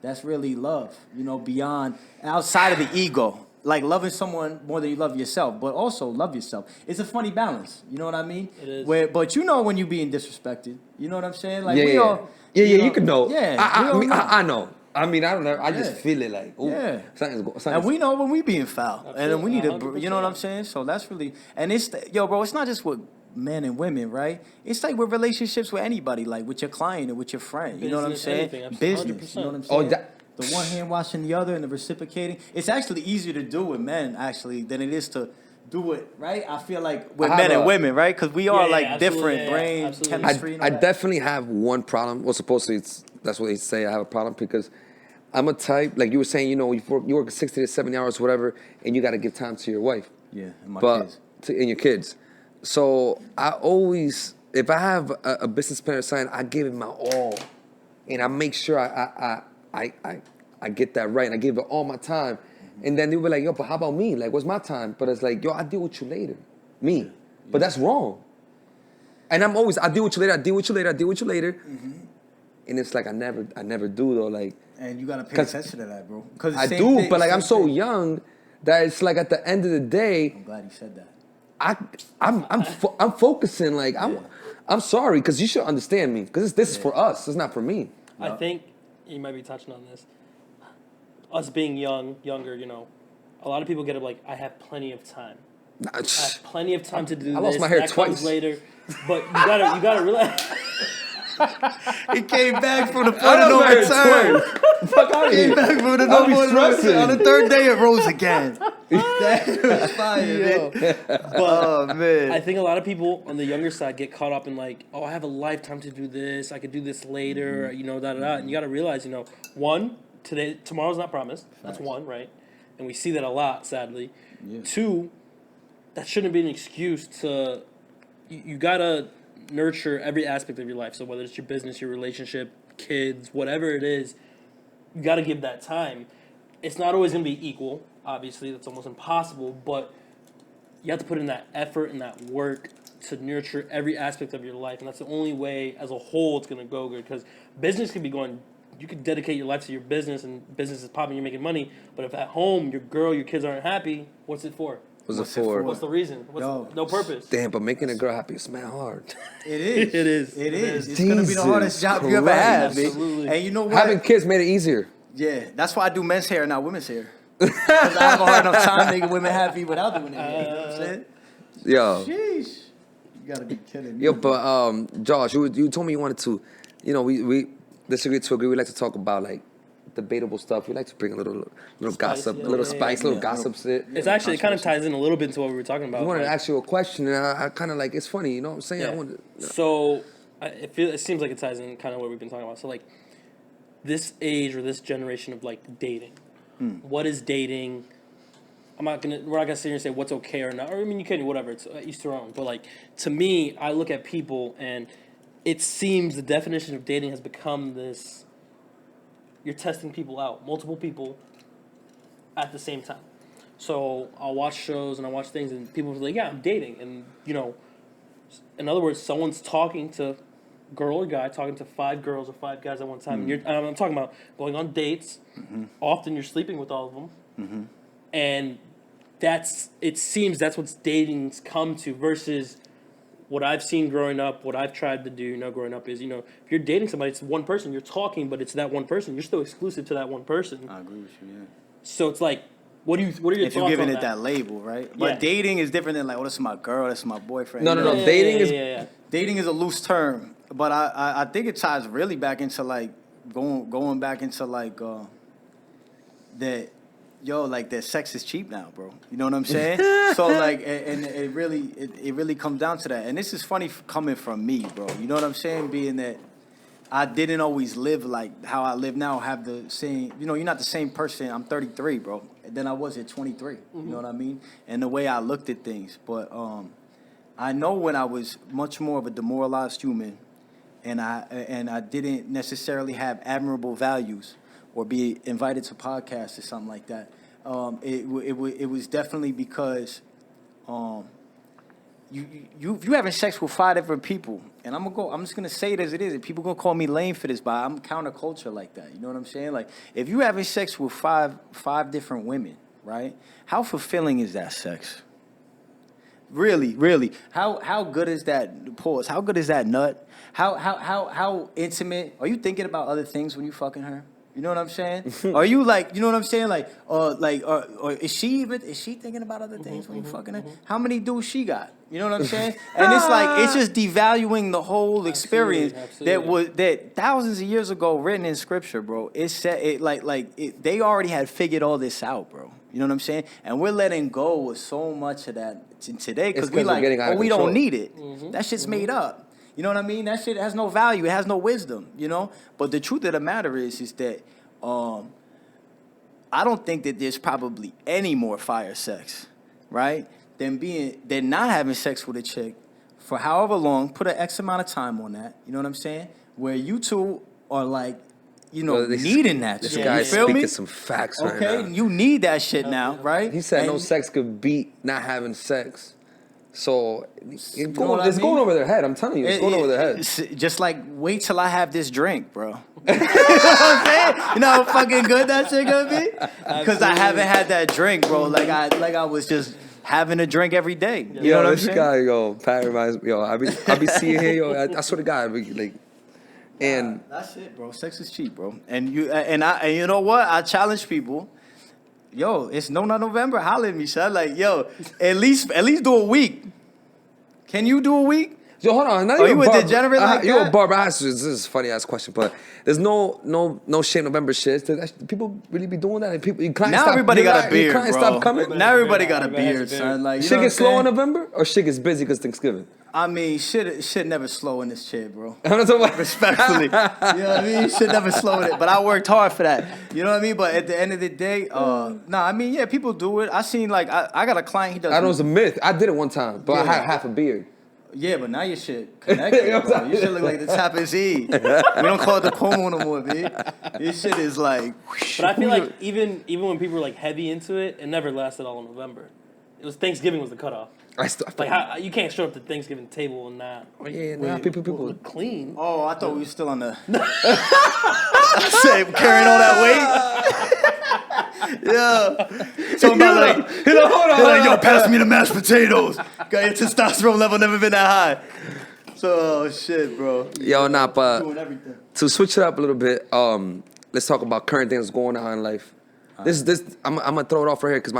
That's really love, beyond, outside of the ego. Like, loving someone more than you love yourself, but also love yourself. It's a funny balance. You know what I mean? It is. But you know when you're being disrespected. You know what I'm saying? Like, you can know. Yeah. I know. I mean, I don't know. I just feel it like, ooh, something's and we know when we being foul. Absolutely. And then we need to, 100%. you know what I'm saying? So that's really, and bro, it's not just with men and women, right? It's like with relationships with anybody, like with your client or with your friend. You know what I'm saying? Business. You know what I'm saying? The one hand washing the other and the reciprocating. It's actually easier to do with men, actually, than it is to do it, right? I feel like with men and women, right? Because we are different brain chemistry. I definitely have one problem. Well, supposedly that's what they say. I have a problem because I'm a type, like you were saying, you work 60 to 70 hours, whatever, and you got to give time to your wife. Yeah, and kids. And your kids. So I always, if I have a business plan or something, I give it my all, and I make sure I get that right, and I give it all my time. And then they'll be like, yo, but how about me? Like, what's my time? But it's like, yo, I'll deal with you later. Me. But that's wrong. And I'm always, I'll deal with you later, I'll deal with you later, I'll deal with you later. Mm-hmm. And it's like, I never do, though. Like, and you got to pay attention to that, bro. I do, but like, I'm so young that it's like, at the end of the day. I'm glad you said that. I'm focusing, like, I'm sorry, because you should understand me. Because this is for us, it's not for me. I think you might be touching on this. Us being younger, a lot of people get it like, I have plenty of time. I have plenty of time to do this. I lost my hair that twice. Comes later, but you gotta realize. He came back from the point of no return. Fuck out of here. Came back from the no return. On the third day, it rose again. That was fire, man. But man, I think a lot of people on the younger side get caught up in like, oh, I have a lifetime to do this. I could do this later. And you got to realize, one, tomorrow's not promised. That's one, right? And we see that a lot, sadly. Yeah. Two, that shouldn't be an excuse to. You gotta nurture every aspect of your life. So whether it's your business, your relationship, kids, whatever it is, you got to give that time. It's not always going to be equal. Obviously, that's almost impossible. But you have to put in that effort and that work to nurture every aspect of your life. And that's the only way, as a whole, it's going to go good. Because business could be going, you could dedicate your life to your business, and business is popping, you're making money. But if at home, your girl, your kids aren't happy, what's it for? What's it for? What's the reason? No purpose. Damn, but making a girl happy is mad hard. It is. It is. It's going to be the hardest job you ever had. Absolutely. And you know what? Having kids made it easier. Yeah, that's why I do men's hair, not women's hair. Because I haven't hard enough time making women happy without doing it. You know what I'm saying? Yo. Sheesh. You gotta be kidding me. Yo, but Josh, you told me you wanted to, we disagree to agree. We like to talk about like debatable stuff. We like to bring a little Spice, gossip, yeah, a little yeah, spice, yeah. little gossip shit. It's actually, it kind of ties in a little bit into what we were talking about. I wanted to like- ask you a question, and I kind of like, it's funny, you know what I'm saying? Yeah. I wanted, So it seems like it ties in kind of what we've been talking about. So like this age or this generation of like dating, what is dating? We're not gonna sit here and say what's okay or not. Or I mean, you can do whatever. It's each their own. But like to me, I look at people and it seems the definition of dating has become this: you're testing people out, multiple people at the same time. So I'll watch shows and I watch things and people are like, yeah, I'm dating, and in other words, someone's talking to girl or guy, talking to 5 girls or 5 guys at one time. And I'm talking about going on dates. Often you're sleeping with all of them. And it seems that's what dating's come to versus what I've seen growing up, what I've tried to do, growing up is, if you're dating somebody, it's one person, you're talking, but it's that one person. You're still exclusive to that one person. I agree with you, yeah. So it's like, what are your thoughts on that? If you're giving it that label, right? But Yeah. dating is different than like, oh, this is my girl, this is my boyfriend. no. Yeah, Dating is yeah. Dating is a loose term, but I think it ties really back into like going back into like that sex is cheap now, bro. You know what I'm saying? So like, and it really comes down to that. And this is funny coming from me, bro. You know what I'm saying? Being that I didn't always live like how I live now. Have the same, you're not the same person. I'm 33, bro. Than I was at 23. You know what I mean? And the way I looked at things, but I know when I was much more of a demoralized human, and I didn't necessarily have admirable values, or be invited to podcasts or something like that. It was definitely because you having sex with 5 different people, and I'm just gonna say it as it is. And people gonna call me lame for this, but I'm counterculture like that. You know what I'm saying? Like if you having sex with five different women, right? How fulfilling is that sex? Really, really. How good is that pause? How good is that nut? How intimate? Are you thinking about other things when you fucking her? You know what I'm saying? Are you like, you know what I'm saying? Like, or is she thinking about other things when you fucking her? How many dudes she got? You know what I'm saying? And it's like, it's just devaluing the whole experience that thousands of years ago written in scripture, bro. It said it they already had figured all this out, bro. You know what I'm saying? And we're letting go of so much of that today because we like, we don't need it. That shit's made up. You know what I mean? That shit has no value. It has no wisdom, But the truth of the matter is that I don't think that there's probably any more fire sex, right? Than not having sex with a chick for however long, put an X amount of time on that. You know what I'm saying? Where you two are like, needing that this shit. guy's You feel speaking me? some facts Okay, right now. you need that shit now, right? He said no And- sex could beat not having sex. So it's know going, what I it's going mean? over their head. I'm telling you, it's going over their head. It's just like, wait till I have this drink, bro. You know what I'm saying? You know how fucking good that shit gonna be? Because I haven't had that drink, bro. Like I was just having a drink every day. You know what I'm this saying? guy, Pat reminds me, I be seeing here, I swear to God, and That's it, bro. Sex is cheap, bro. And you know what? I challenge people. Yo, it's No Nut November. Holla at me, son. Like, yo, at least do a week. Can you do a week? Yo, hold on. Are you a degenerate like You're that? a barber. This is a funny ass question, but there's no shame November shit. People really be doing that? And people, Now everybody got a beard, bro. Stop coming. Now everybody got a Everybody has a beard, beard. son. Like, you Shit know gets what I'm slow in saying? November, or shit gets busy because Thanksgiving. I mean, shit never slow in this shit, bro. I'm not talking about Respectfully. You know what I mean? Shit never slow in it. But I worked hard for that. You know what I mean? But at the end of the day, I mean, yeah, people do it. I seen, like, I got a client, he does. I know it's a myth. I did it one time, but I had half a beard. Yeah, but now your shit connected, bro. Your shit look like the Tappan Zee. We don't call it the Pomo no more, B. Your shit is like... But I feel like even when people were like heavy into it, it never lasted all in November. It was Thanksgiving was the cutoff. Like how, you can't show up to Thanksgiving table and not. Oh yeah, nah, people. Look clean. Oh, I thought we were still on the... Say, carrying all that weight? Yeah. Talking about like... Hold on. Like, yo, pass me the mashed potatoes. Got your testosterone level never been that high. So, shit, bro. Yo, nah, but Doing everything. to switch it up a little bit, let's talk about current things going on in life. I'm gonna throw it off right here because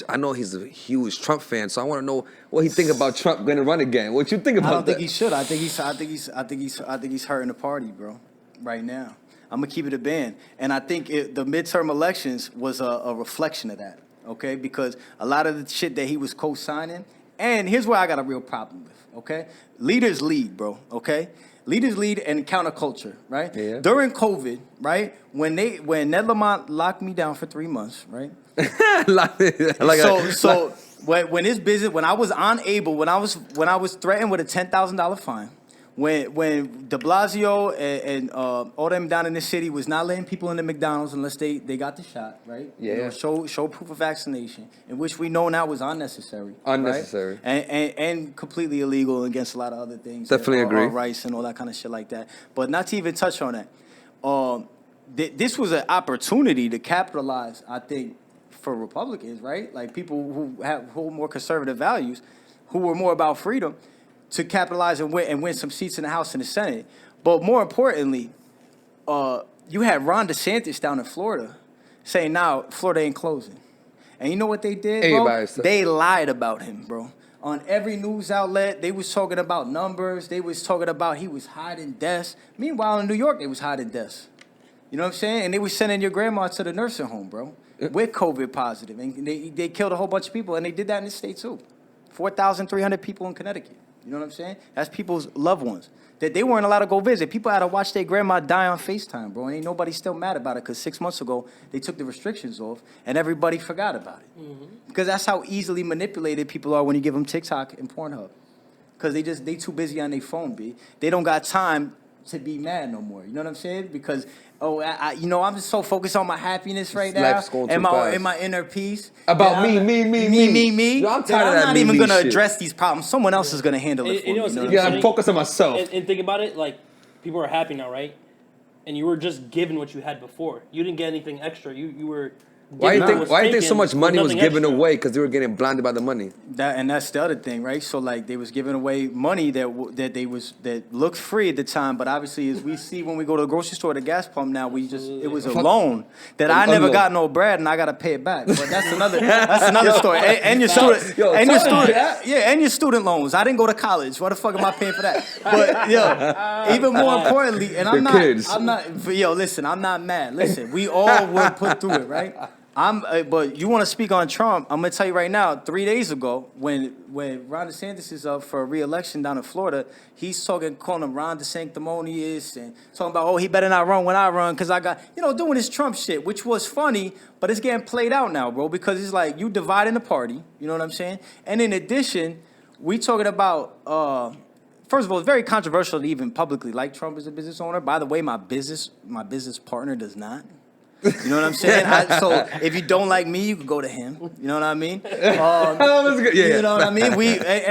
I know he's a huge Trump fan, so I want to know what he think about Trump going to run again. What you think about that? I don't think he should. I think he's hurting the party, bro. Right now, I'm gonna keep it a band, and I think the midterm elections was a reflection of that. Okay, because a lot of the shit that he was co-signing, and here's where I got a real problem with. Okay, leaders lead, bro. Okay. Leaders lead and counterculture, right? Yeah. During COVID, right? When Ned Lamont locked me down for 3 months, right? When his business, when I was unable, when I was threatened with a $10,000 fine, when De Blasio and all them down in the city was not letting people in the McDonald's unless they got the shot, right? Yeah. Show proof of vaccination, in which we know now was unnecessary. Unnecessary. Right? And completely illegal against a lot of other things. Definitely agree. Our rights and all that kind of shit like that. But not to even touch on that. This was an opportunity to capitalize, I think, for Republicans, right? Like people who hold more conservative values, who were more about freedom, to capitalize and win some seats in the House and the Senate. But more importantly, you had Ron DeSantis down in Florida saying, now Florida ain't closing. And you know what they did, bro? They lied about him, bro. On every news outlet, they was talking about numbers. They was talking about he was hiding deaths. Meanwhile, in New York, they was hiding deaths. You know what I'm saying? And they was sending your grandma to the nursing home, bro, with COVID positive. And they killed a whole bunch of people, and they did that in the state, too. 4,300 people in Connecticut. You know what I'm saying? That's people's loved ones that they weren't allowed to go visit. People had to watch their grandma die on FaceTime, bro. And ain't nobody still mad about it because 6 months ago, they took the restrictions off and everybody forgot about it. Mm-hmm. Because that's how easily manipulated people are when you give them TikTok and Pornhub. Because they too busy on their phone, B. They don't got time to be mad no more. You know what I'm saying? Because, I'm just so focused on my happiness right now and my inner peace. About me. Yo, I'm tired of that. I'm not even going to address these problems. Someone else is going to handle it for me. I'm focused on myself. And think about it, like, people are happy now, right? And you were just given what you had before. You didn't get anything extra. You were... Why do you think so much money was given away? Because they were getting blinded by the money. That's the other thing, right? So like they was giving away money that looked free at the time, but obviously as we see when we go to the grocery store, the gas pump now, it was a loan that I never got no bread and I got to pay it back. But that's another story. And your student loans. I didn't go to college. Why the fuck am I paying for that? But even more importantly, and I'm not mad. Listen, we all were put through it, right? But you want to speak on Trump? I'm gonna tell you right now. 3 days ago, when Ron DeSantis is up for re-election down in Florida, he's calling him Ron DeSanctimonious and talking about, he better not run when I run because I got, doing this Trump shit, which was funny, but it's getting played out now, bro, because it's like you dividing the party. You know what I'm saying? And in addition, we talking about. First of all, it's very controversial to even publicly like Trump as a business owner. By the way, my business partner does not. You know what I'm saying? So if you don't like me, you can go to him. You know what I mean? You know what I mean?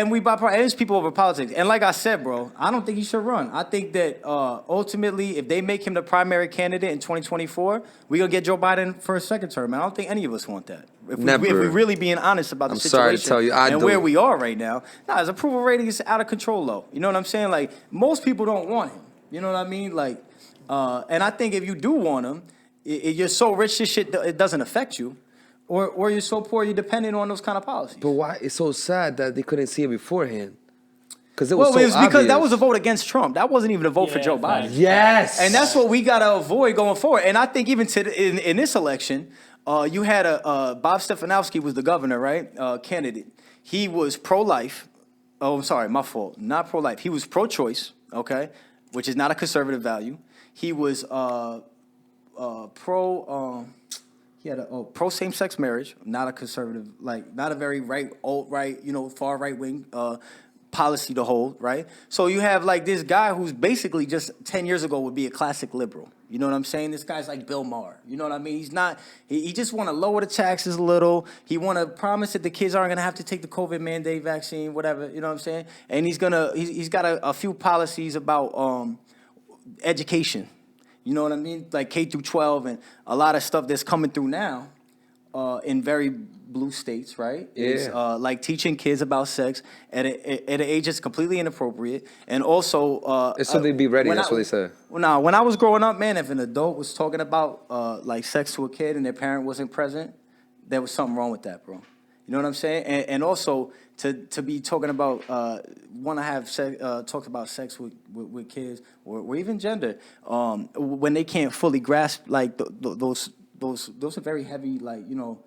We buy it's people over politics. And like I said, bro, I don't think he should run. I think that ultimately, if they make him the primary candidate in 2024, we're going to get Joe Biden for a second term. And I don't think any of us want that. If we're really being honest about the situation sorry to tell you, and where we are right now. His approval rating is out of control, though. You know what I'm saying? Like, most people don't want him. You know what I mean? Like, and I think if you do want him, you're so rich, this shit, it doesn't affect you. Or you're so poor, you're dependent on those kind of policies. But why? It's so sad that they couldn't see it beforehand. Because it was because that was a vote agast Trump. That wasn't even a vote for Joe Biden. Yes. And that's what we got to avoid going forward. And I think even in this election, you had Bob Stefanowski was the governor, right? Candidate. He was pro-life. Oh, I'm sorry, my fault. Not pro-life. He was pro-choice, okay, which is not a conservative value. He was pro same-sex marriage, not a conservative, not a very alt-right, far right-wing policy to hold, right? So you have this guy who's basically just 10 years ago would be a classic liberal. You know what I'm saying? This guy's like Bill Maher. You know what I mean? He's not. He just want to lower the taxes a little. He want to promise that the kids aren't gonna have to take the COVID mandate vaccine, whatever. You know what I'm saying? And he's got a few policies about education. You know what I mean? Like K through 12 and a lot of stuff that's coming through now in very blue states, right? Is like teaching kids about sex at an age that's completely inappropriate, and also so they be ready. That's what they say. Well, now, when I was growing up, man, if an adult was talking about like sex to a kid and their parent wasn't present, there was something wrong with that, bro. You know what I'm saying? And also to be talking about want to have sex, talked about sex with kids or even gender when they can't fully grasp like those are very heavy, like, you know.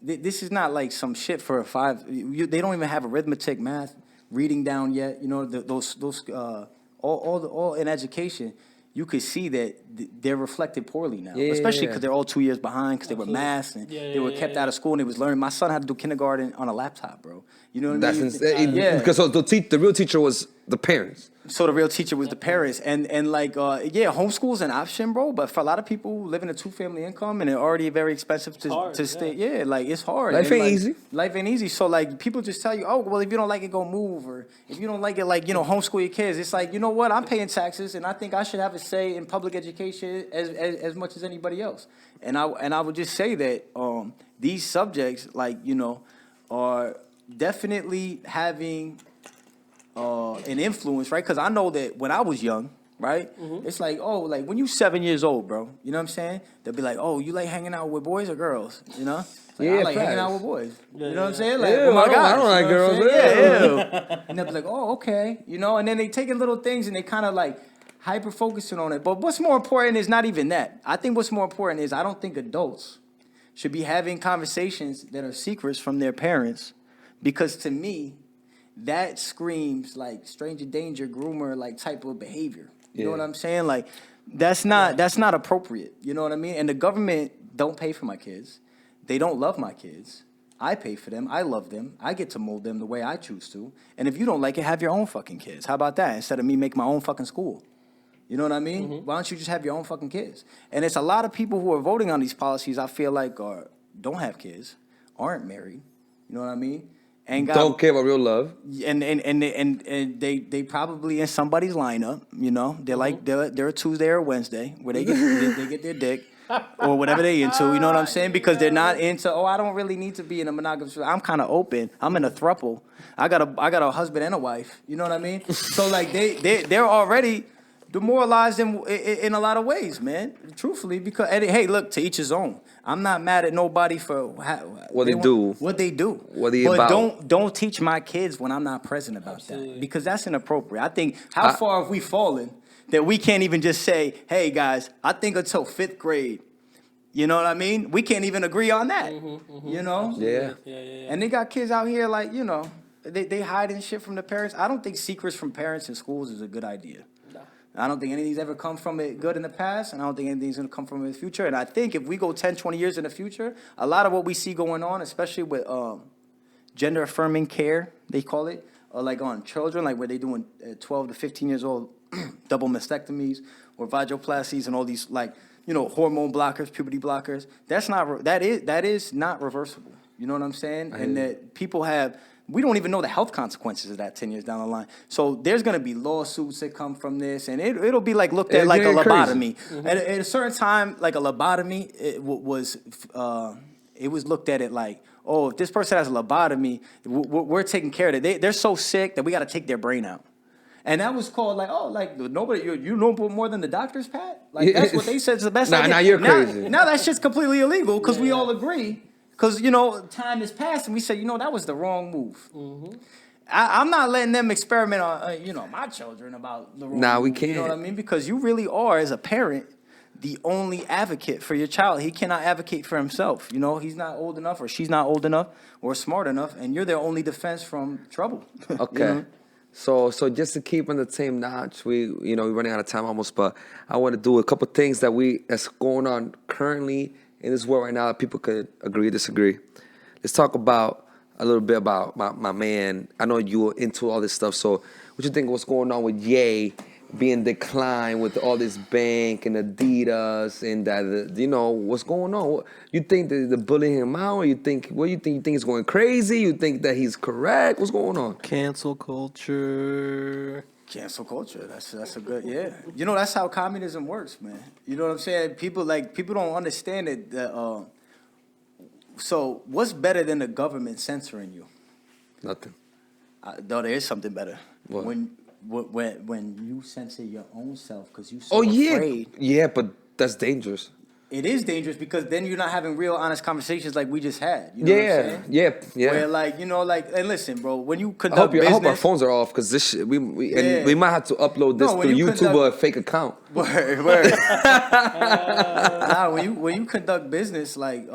This is not like some shit for a 5. They don't even have arithmetic, math, reading down yet. You know, those all in education. You could see that they're reflected poorly now, especially because they're all 2 years behind because they were masked and they were kept out of school and they was learning. My son had to do kindergarten on a laptop, bro. You know what I mean? Because the real teacher was the parents. So the real teacher was the parents, and like homeschool's an option, bro. But for a lot of people who live in a 2-family income and they're already very expensive to stay. Yeah, like it's hard. Life ain't easy. Life ain't easy. So like people just tell you, oh well, if you don't like it, go move, or if you don't like it, like, you know, homeschool your kids. It's like, you know what? I'm paying taxes, and I think I should have a say in public education as much as anybody else. And I would just say that these subjects, like, you know, are definitely having an influence, right? Because I know that when I was young, right, it's like, oh, like when you 7 years old, bro, you know what I'm saying? They'll be like, oh, you like hanging out with boys or girls, you know? Like, I like hanging out with boys. You know what I'm saying? Like, oh my God, I don't like girls. Yeah. And they'll be like, oh, okay, you know? And then they taking little things and they kind of like hyper focusing on it. But what's more important is not even that. I think what's more important is I don't think adults should be having conversations that are secrets from their parents, because to me, that screams like stranger danger, groomer like type of behavior. You know what I'm saying? Like that's not appropriate. You know what I mean? And the government don't pay for my kids. They don't love my kids. I pay for them. I love them. I get to mold them the way I choose to. And if you don't like it, have your own fucking kids. How about that? Instead of me make my own fucking school. You know what I mean? Why don't you just have your own fucking kids? And it's a lot of people who are voting on these policies, I feel like, don't have kids, aren't married. You know what I mean? And don't care about real love. And they probably in somebody's lineup, you know. They're like they're a Tuesday or a Wednesday where they get their dick or whatever they into, you know what I'm saying? Because they're not into, I don't really need to be in a monogamous. I'm kind of open. I'm in a throuple. I got a husband and a wife, you know what I mean? So like they're already demoralized in a lot of ways, man. Truthfully, because hey, look, to each his own. I'm not mad at nobody for what they do. What they do. What they but about. Don't teach my kids when I'm not present about that, because that's inappropriate. I think how far have we fallen that we can't even just say, hey guys, I think until 5th grade. You know what I mean? We can't even agree on that. You know? Yeah. And they got kids out here like, you know, they hiding shit from the parents. I don't think secrets from parents in schools is a good idea. I don't think anything's ever come from it good in the past, and I don't think anything's going to come from it in the future. And I think if we go 10, 20 years in the future, a lot of what we see going on, especially with gender-affirming care, they call it, or like on children, like where they doing 12 to 15 years old double mastectomies or vaginoplasties and all these, like, you know, hormone blockers, puberty blockers. That is not reversible. You know what I'm saying? And that people have... We don't even know the health consequences of that 10 years down the line. So there's going to be lawsuits that come from this, and it'll be like looked at like a lobotomy. At a certain time, like a lobotomy, it was looked at it like, oh, if this person has a lobotomy, we're taking care of it. They're so sick that we got to take their brain out. And that was called like, oh, like nobody, you know more than the doctors, Pat? Like that's what they said is the best idea. Now you're crazy. Now that shit's completely illegal because we all agree. Because, you know, time has passed and we said, you know, that was the wrong move. I'm not letting them experiment on, you know, my children about the wrong move. We can't. You know what I mean? Because you really are, as a parent, the only advocate for your child. He cannot advocate for himself. You know, he's not old enough or she's not old enough or smart enough, and you're their only defense from trouble. Okay. You know? So just to keep on the same notch, we're running out of time almost, but I want to do a couple things that's going on currently in this world right now. People could agree, disagree. Let's talk about a little bit about my man. I know you were into all this stuff. So what you think what's going on with Ye being declined with all this bank and Adidas and that, you know, what's going on? You think that they're bullying him out, or you think he's going crazy? You think that he's correct? What's going on? Cancel culture. Cancel culture. That's a good, yeah. You know, that's how communism works, man. You know what I'm saying? People don't understand it. That So what's better than the government censoring you? Nothing. No, there is something better. What? When you censor your own self because you Oh so yeah, afraid. yeah, but that's dangerous. It is dangerous because then you're not having real, honest conversations like we just had. You know what I'm saying? Yeah. Where like and listen, bro, when you I conduct business, hope our phones are off because this shit, we might have to upload this when through you YouTube or a fake account. Word. Nah, when you conduct business like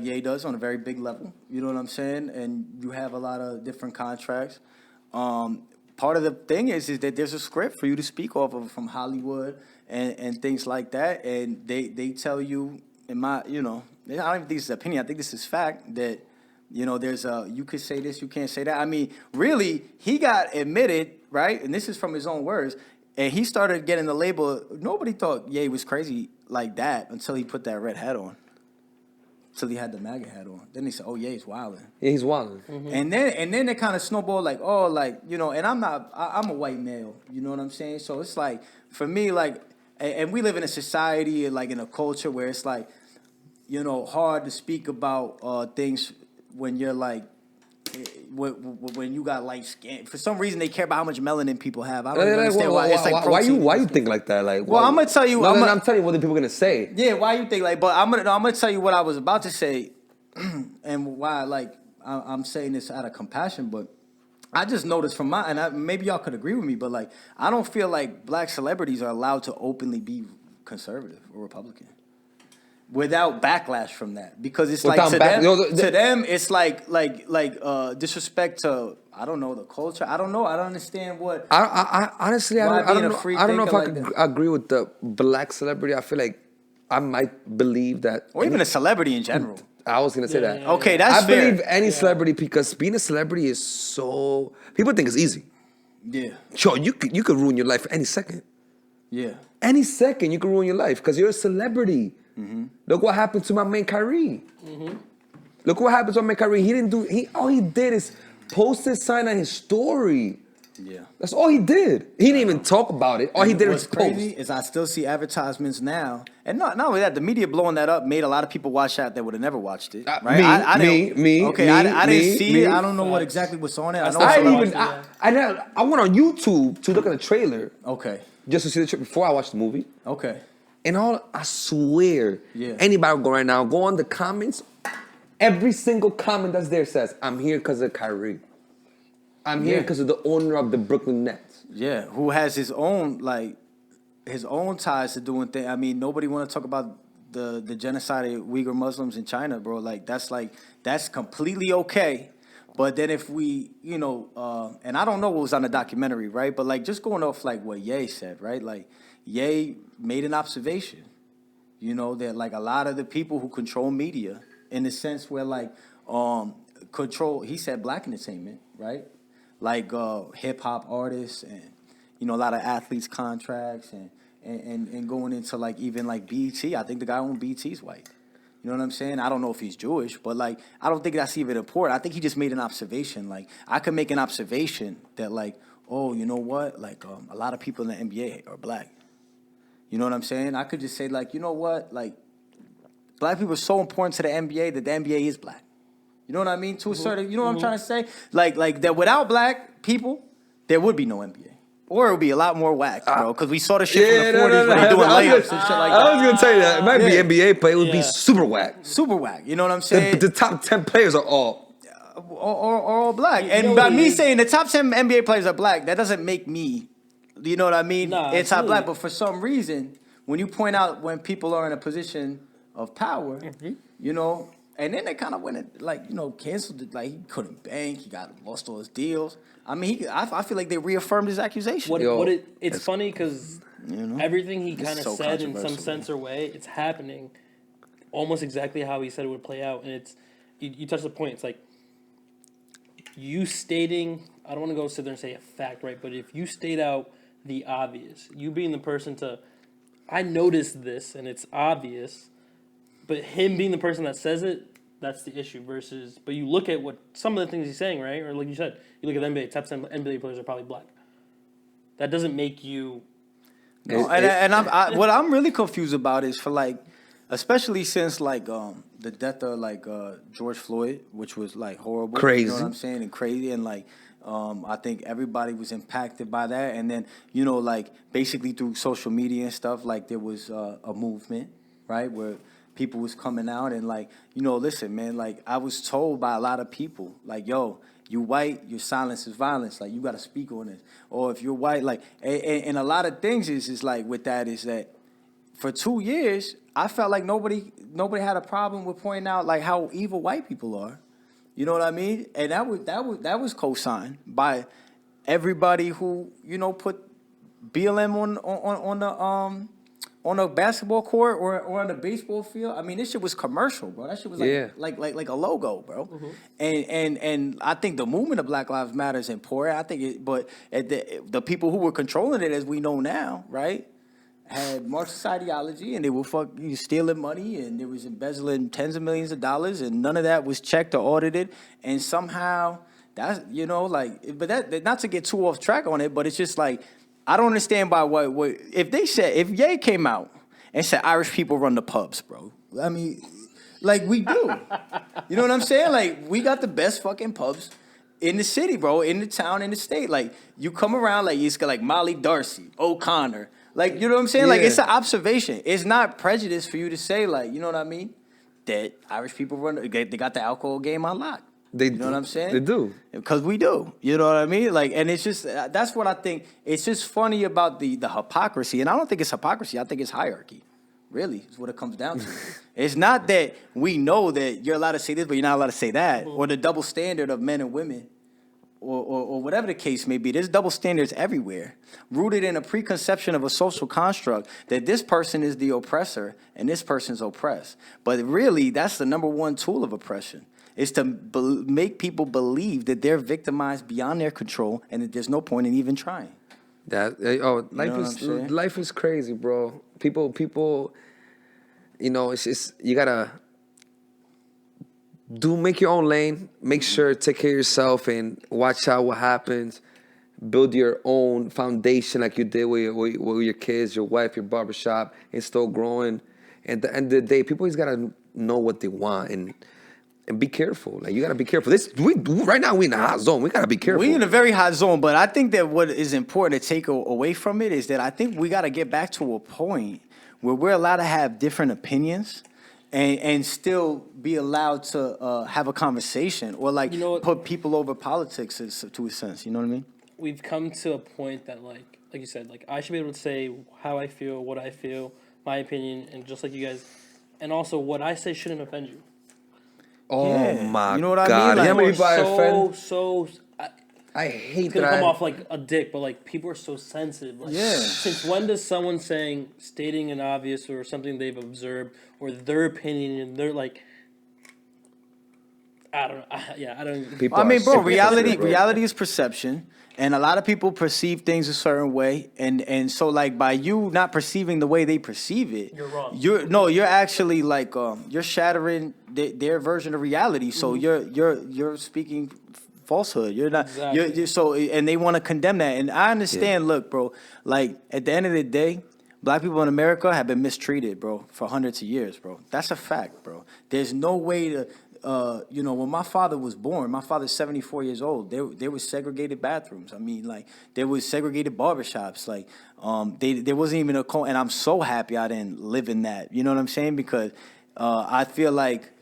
Ye does on a very big level, you know what I'm saying, and you have a lot of different contracts. Part of the thing is that there's a script for you to speak off of from Hollywood and things like that, and they tell you, in my, I don't even think this is opinion. I think this is fact that there's you could say this, you can't say that. I mean, really, he got admitted, right, and this is from his own words, and he started getting the label. Nobody thought Ye was crazy like that until he put that red hat on. Till he had the MAGA hat on. Then they said, "Oh yeah, he's wilding." Yeah, he's wilding. Mm-hmm. And then it kind of snowballed like, and I'm a white male, you know what I'm saying? So it's like for me, like, and we live in a society and like in a culture where it's like, hard to speak about things when you're like, when you got light skin. For some reason, they care about how much melanin people have. I don't even understand why. It's like protein. Why you think like that? Like, well, I'm gonna tell you. I'm telling you what the people are gonna say. Yeah, why you think like? But I'm gonna tell you what I was about to say, and why like I'm saying this out of compassion. But I just noticed from maybe y'all could agree with me, but like I don't feel like black celebrities are allowed to openly be conservative or Republican without backlash from that, because it's like to them it's like disrespect to, I don't know, the culture. I don't know. I don't understand what. I honestly I don't know if I like could agree with the black celebrity. I feel like I might believe that, or even a celebrity in general. I was gonna say that. Okay, that's fair. I believe any celebrity, because being a celebrity is so, people think it's easy. Yeah. Sure, you could ruin your life any second. Yeah. Any second you could ruin your life because you're a celebrity. Mm-hmm. Look what happened to my man Kyrie. Mm-hmm. Look what happened to my man Kyrie. All he did is post his sign on his story. Yeah. That's all he did. He didn't even talk about it. All he did was post. What's crazy is I still see advertisements now. And not only that, the media blowing that up made a lot of people watch that would have never watched it. Right? I didn't see it. I don't know what exactly was on it. I went on YouTube to look at the trailer. Okay. Just to see the trailer before I watched the movie. Okay. And I swear, anybody will go right now, go on the comments. Every single comment that's there says, "I'm here because of Kyrie. I'm here because of the owner of the Brooklyn Nets." Yeah, who has his own ties to doing things. I mean, nobody want to talk about the genocide of Uyghur Muslims in China, bro. That's completely okay. But then if we, and I don't know what was on the documentary, right? But just going off what Ye said, right? Ye made an observation, that a lot of the people who control media, in the sense where control, he said black entertainment, right? Hip hop artists and a lot of athletes' contracts and going into even BET. I think the guy on BET's white. You know what I'm saying? I don't know if he's Jewish, but I don't think that's even important. I think he just made an observation. I could make an observation that oh, you know what? A lot of people in the NBA are black. You know what I'm saying? I could just say you know what? Black people are so important to the NBA that the NBA is black. You know what I mean? To a certain, what I'm trying to say? That without black people, there would be no NBA. Or it would be a lot more whack, bro. Because we saw the shit from the 40s when they're doing layups and shit like that. I was going to tell you that. It might be NBA, but it would be super whack. Super whack. You know what I'm saying? The top 10 players are all all black. And by me saying the top 10 NBA players are black, that doesn't make me, you know what I mean, anti-black. But for some reason, when you point out when people are in a position of power, and then they kind of went and canceled it. He couldn't bank. He lost all his deals. I mean, I feel like they reaffirmed his accusation. It's funny because everything he kind of said in some sense or way, it's happening almost exactly how he said it would play out. And it's you touched the point. It's you stating, I don't want to go sit there and say a fact, right? But if you state out the obvious, you being the person I noticed this and it's obvious. But him being the person that says it, that's the issue. But you look at what some of the things he's saying, right? Or like you said, you look at the NBA, top 10 NBA players are probably black. That doesn't make you. No, and what I'm really confused about is for especially since like the death of like George Floyd, which was like horrible. Crazy. You know what I'm saying? And crazy, and like I think everybody was impacted by that. And then you know, like basically through social media and stuff, like there was a movement, right, where people was coming out and like, you know, listen, man, like I was told by a lot of people, like, yo, you white, your silence is violence. Like you got to speak on this. Or if you're white, like, and a lot of things is like with that is that for 2 years, I felt like nobody had a problem with pointing out like how evil white people are. You know what I mean? And that was co-signed by everybody who, you know, put BLM on a basketball court or on a baseball field. I mean, this shit was commercial, bro. That shit was like a logo, bro. Mm-hmm. And I think the movement of Black Lives Matter is important. I think but the people who were controlling it, as we know now, right, had Marxist ideology, and they were stealing money, and they was embezzling tens of millions of dollars, and none of that was checked or audited. And somehow that's, you know, like, but that, not to get too off track on it, but it's just like, I don't understand by what if Ye came out and said Irish people run the pubs, bro. I mean, like we do. You know what I'm saying? Like we got the best fucking pubs in the city, bro, in the town, in the state. Like you come around, like it's got like Molly Darcy, O'Connor. Like, you know what I'm saying? Yeah. Like it's an observation. It's not prejudice for you to say, like, you know what I mean? That Irish people they got the alcohol game on lock. You know what I'm saying? They do. Because we do. You know what I mean? Like, and it's just, that's what I think. It's just funny about the hypocrisy. And I don't think it's hypocrisy. I think it's hierarchy. Really, is what it comes down to. It's not that we know that you're allowed to say this, but you're not allowed to say that. Or the double standard of men and women. Or whatever the case may be. There's double standards everywhere. Rooted in a preconception of a social construct that this person is the oppressor and this person's oppressed. But really, that's the number one tool of oppression. Is to make people believe that they're victimized beyond their control and that there's no point in even trying. Life is crazy, bro. People, you know, it's just, you gotta make your own lane. Make sure, take care of yourself and watch out what happens. Build your own foundation like you did with your kids, your wife, your barbershop, and still growing. And at the end of the day, people always gotta know what they want and be careful. Like you gotta be careful. Right now we in a hot zone. We gotta be careful. We in a very hot zone, but I think that what is important to take away from it is that I think we gotta get back to a point where we're allowed to have different opinions and still be allowed to have a conversation or like, you know, put people over politics to a sense. You know what I mean? We've come to a point that like you said, like I should be able to say how I feel, what I feel, my opinion, and just like you guys, and also what I say shouldn't offend you. Oh yeah. My you know what God! I mean? Like, how many people I hate it's gonna come off like a dick, but like people are so sensitive. Like, yeah. Since when does someone stating an obvious or something they've observed or their opinion and they're like, I don't know. I don't. I mean, bro, reality is perception, and a lot of people perceive things a certain way, and so like by you not perceiving the way they perceive it, you're wrong. You're actually like you're shattering their version of reality. So you're speaking falsehood. You're not. Exactly. You're so, and they want to condemn that. And I understand. Yeah. Look, bro. Like at the end of the day, Black people in America have been mistreated, bro, for hundreds of years, bro. That's a fact, bro. There's no way to. You know, when my father was born, my father's 74 years old. There was segregated bathrooms. I mean, like there was segregated barbershops. Like, there wasn't even and I'm so happy I didn't live in that. You know what I'm saying? Because I feel like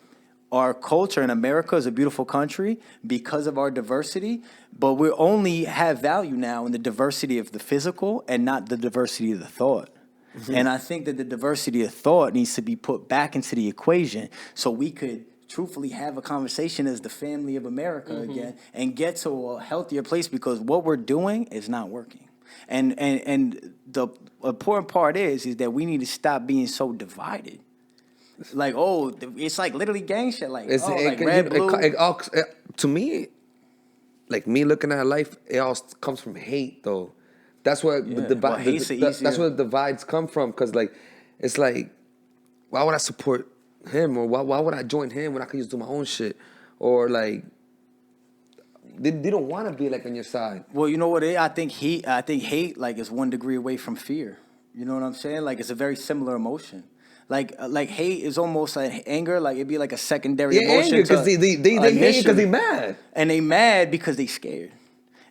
our culture in America is a beautiful country because of our diversity, but we only have value now in the diversity of the physical and not the diversity of the thought. Mm-hmm. And I think that the diversity of thought needs to be put back into the equation so we could truthfully have a conversation as the family of America again and get to a healthier place, because what we're doing is not working. And the important part is that we need to stop being so divided. Like, it's like literally gang shit. Like, red, blue. To me, like me looking at life, it all comes from hate, though. That's where that's where the divides come from. Because like, it's like, why would I support him, or why would I join him when I could just do my own shit? Or like, they don't want to be like on your side. Well, you know what? I think hate like is 1 degree away from fear. You know what I'm saying? Like it's a very similar emotion. Like hate is almost like anger. Like it'd be like a secondary emotion. Anger because they hate because they mad. And they mad because they scared.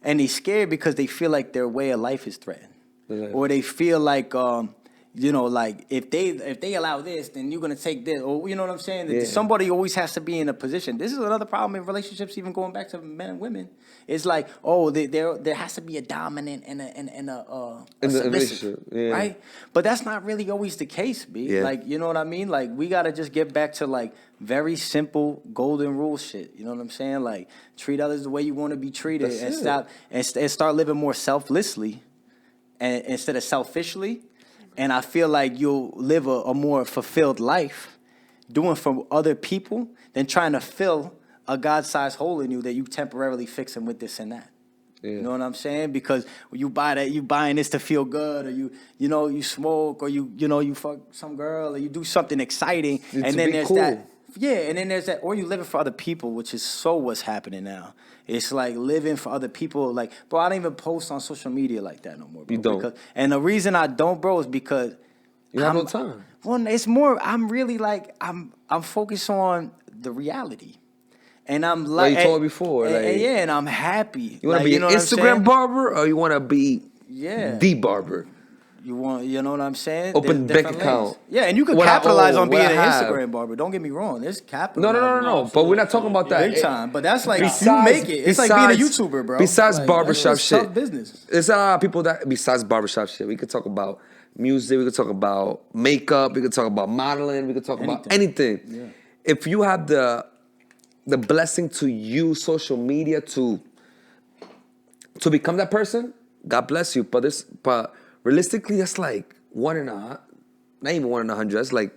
And they scared because they feel like their way of life is threatened. Or they feel like like if they allow this, then you're gonna take this, or you know what I'm saying? Yeah. Somebody always has to be in a position. This is another problem in relationships, even going back to men and women. It's like, there has to be a dominant and a submissive, right? But that's not really always the case, B. Yeah. Like, you know what I mean? Like, we gotta just get back to like very simple golden rule shit. You know what I'm saying? Like, treat others the way you want to be treated, and start living more selflessly, and instead of selfishly. And I feel like you'll live a more fulfilled life doing for other people than trying to fill a God-sized hole in you that you temporarily fixing with this and that. Yeah. You know what I'm saying? Because when you buy that, you buying this to feel good, or you smoke, or you fuck some girl, or you do something exciting, and then there's cool. that. Yeah, and then there's that, or you living for other people, which is so what's happening now. It's like living for other people. Like, bro, I don't even post on social media like that no more, bro. You don't. And the reason I don't, bro, is because you have no time. Well, it's more, I'm really like, I'm focused on the reality. And I'm like, you told me before, and I'm happy. You want to be an Instagram barber, or you want to be the barber? You know what I'm saying? Open bank account. Yeah, and you can capitalize on being an Instagram barber. Don't get me wrong. There's capital. No. But we're not talking about that. Big time. But that's like, you make it. It's like being a YouTuber, bro. Besides barbershop shit. Tough business. There's a lot of people that, besides barbershop shit, we could talk about music, we could talk about makeup, we could talk about modeling, we could talk about anything. Yeah. If you have the blessing to use social media to become that person, God bless you. But realistically, that's like not even 1 in 100. That's like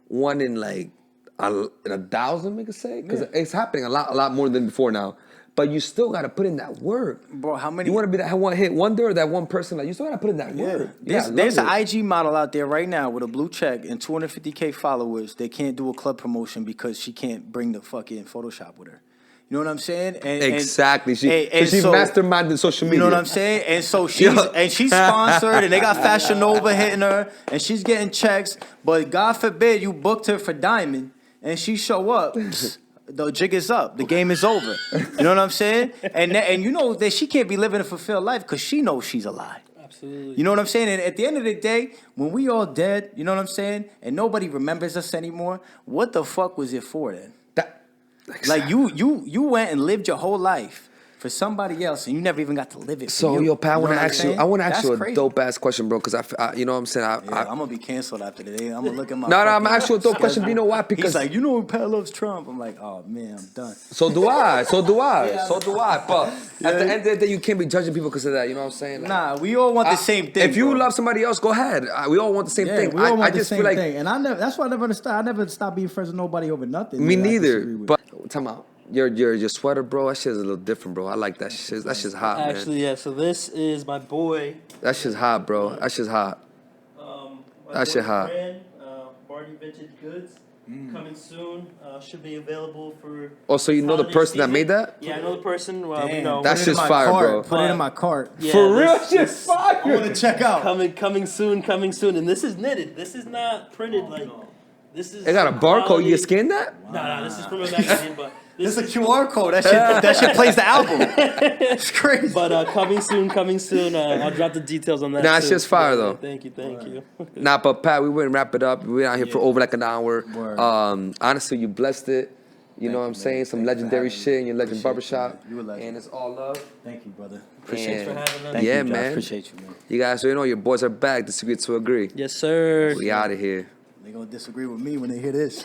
1 in like in 1,000, we could say, because it's happening a lot more than before now. But you still got to put in that work, bro. How many? You want to be that one hit wonder, or that one person? Like, you still got to put in that work. There's an IG model out there right now with a blue check and 250K followers. They can't do a club promotion because she can't bring the fucking Photoshop with her. You know what I'm saying? Exactly. She's masterminded social media. You know what I'm saying? And so she's sponsored, and they got Fashion Nova hitting her, and she's getting checks. But God forbid you booked her for Diamond, and she show up. The jig is up. The game is over. You know what I'm saying? And you know that she can't be living a fulfilled life because she knows she's a lie. Absolutely. You know what I'm saying? And at the end of the day, when we all dead, you know what I'm saying? And nobody remembers us anymore, what the fuck was it for then? Like you went and lived your whole life for somebody else, and you never even got to live it. So, yo, Pat, I want to ask you a crazy. dope ass question, bro. Because you know what I'm saying. I'm gonna be canceled after today. I'm gonna look at my. No, I'm gonna ask you a dope question. You know why? Because he's like, you know, Pat loves Trump. I'm like, oh man, I'm done. So do I. But at the end of the day, you can't be judging people because of that. You know what I'm saying? Like, nah, we all want the same thing. If you love somebody else, go ahead. We all want the same thing. We all want the same thing. And that's why I never understood. I never stopped being friends with nobody over nothing. Me neither. But time out. Your sweater, bro, that shit is a little different, bro. I like that shit. That shit's hot, man. Actually, yeah. So this is my boy. That shit's hot, bro. That shit's hot. That shit hot. Brand, Barney Vintage Goods. Coming soon. Should be available for. Oh, so you know the person that made that? Yeah, I know the person. That's just fire, bro. Put it in my cart. Yeah, for real, shit's fire. I want to check out. Coming soon. And this is knitted. This is not printed like. This is. It got a barcode. You scanned that? No. This is from a magazine, but. This is a QR code. That shit plays the album. It's crazy. But coming soon. I'll drop the details on that. Nah, it's just fire though. Thank you. Nah, but Pat, we wouldn't wrap it up. We're out here for over like an hour. Honestly, you blessed it. You know what I'm saying? Some legendary shit in your Legends Barber Shop. You a legend. And it's all love. Thank you, brother. Appreciate you for having us. Thank you, man. Appreciate you, man. You guys, so you know your boys are back. Disagree to agree. Yes, sir. We out of here. They're gonna disagree with me when they hear this.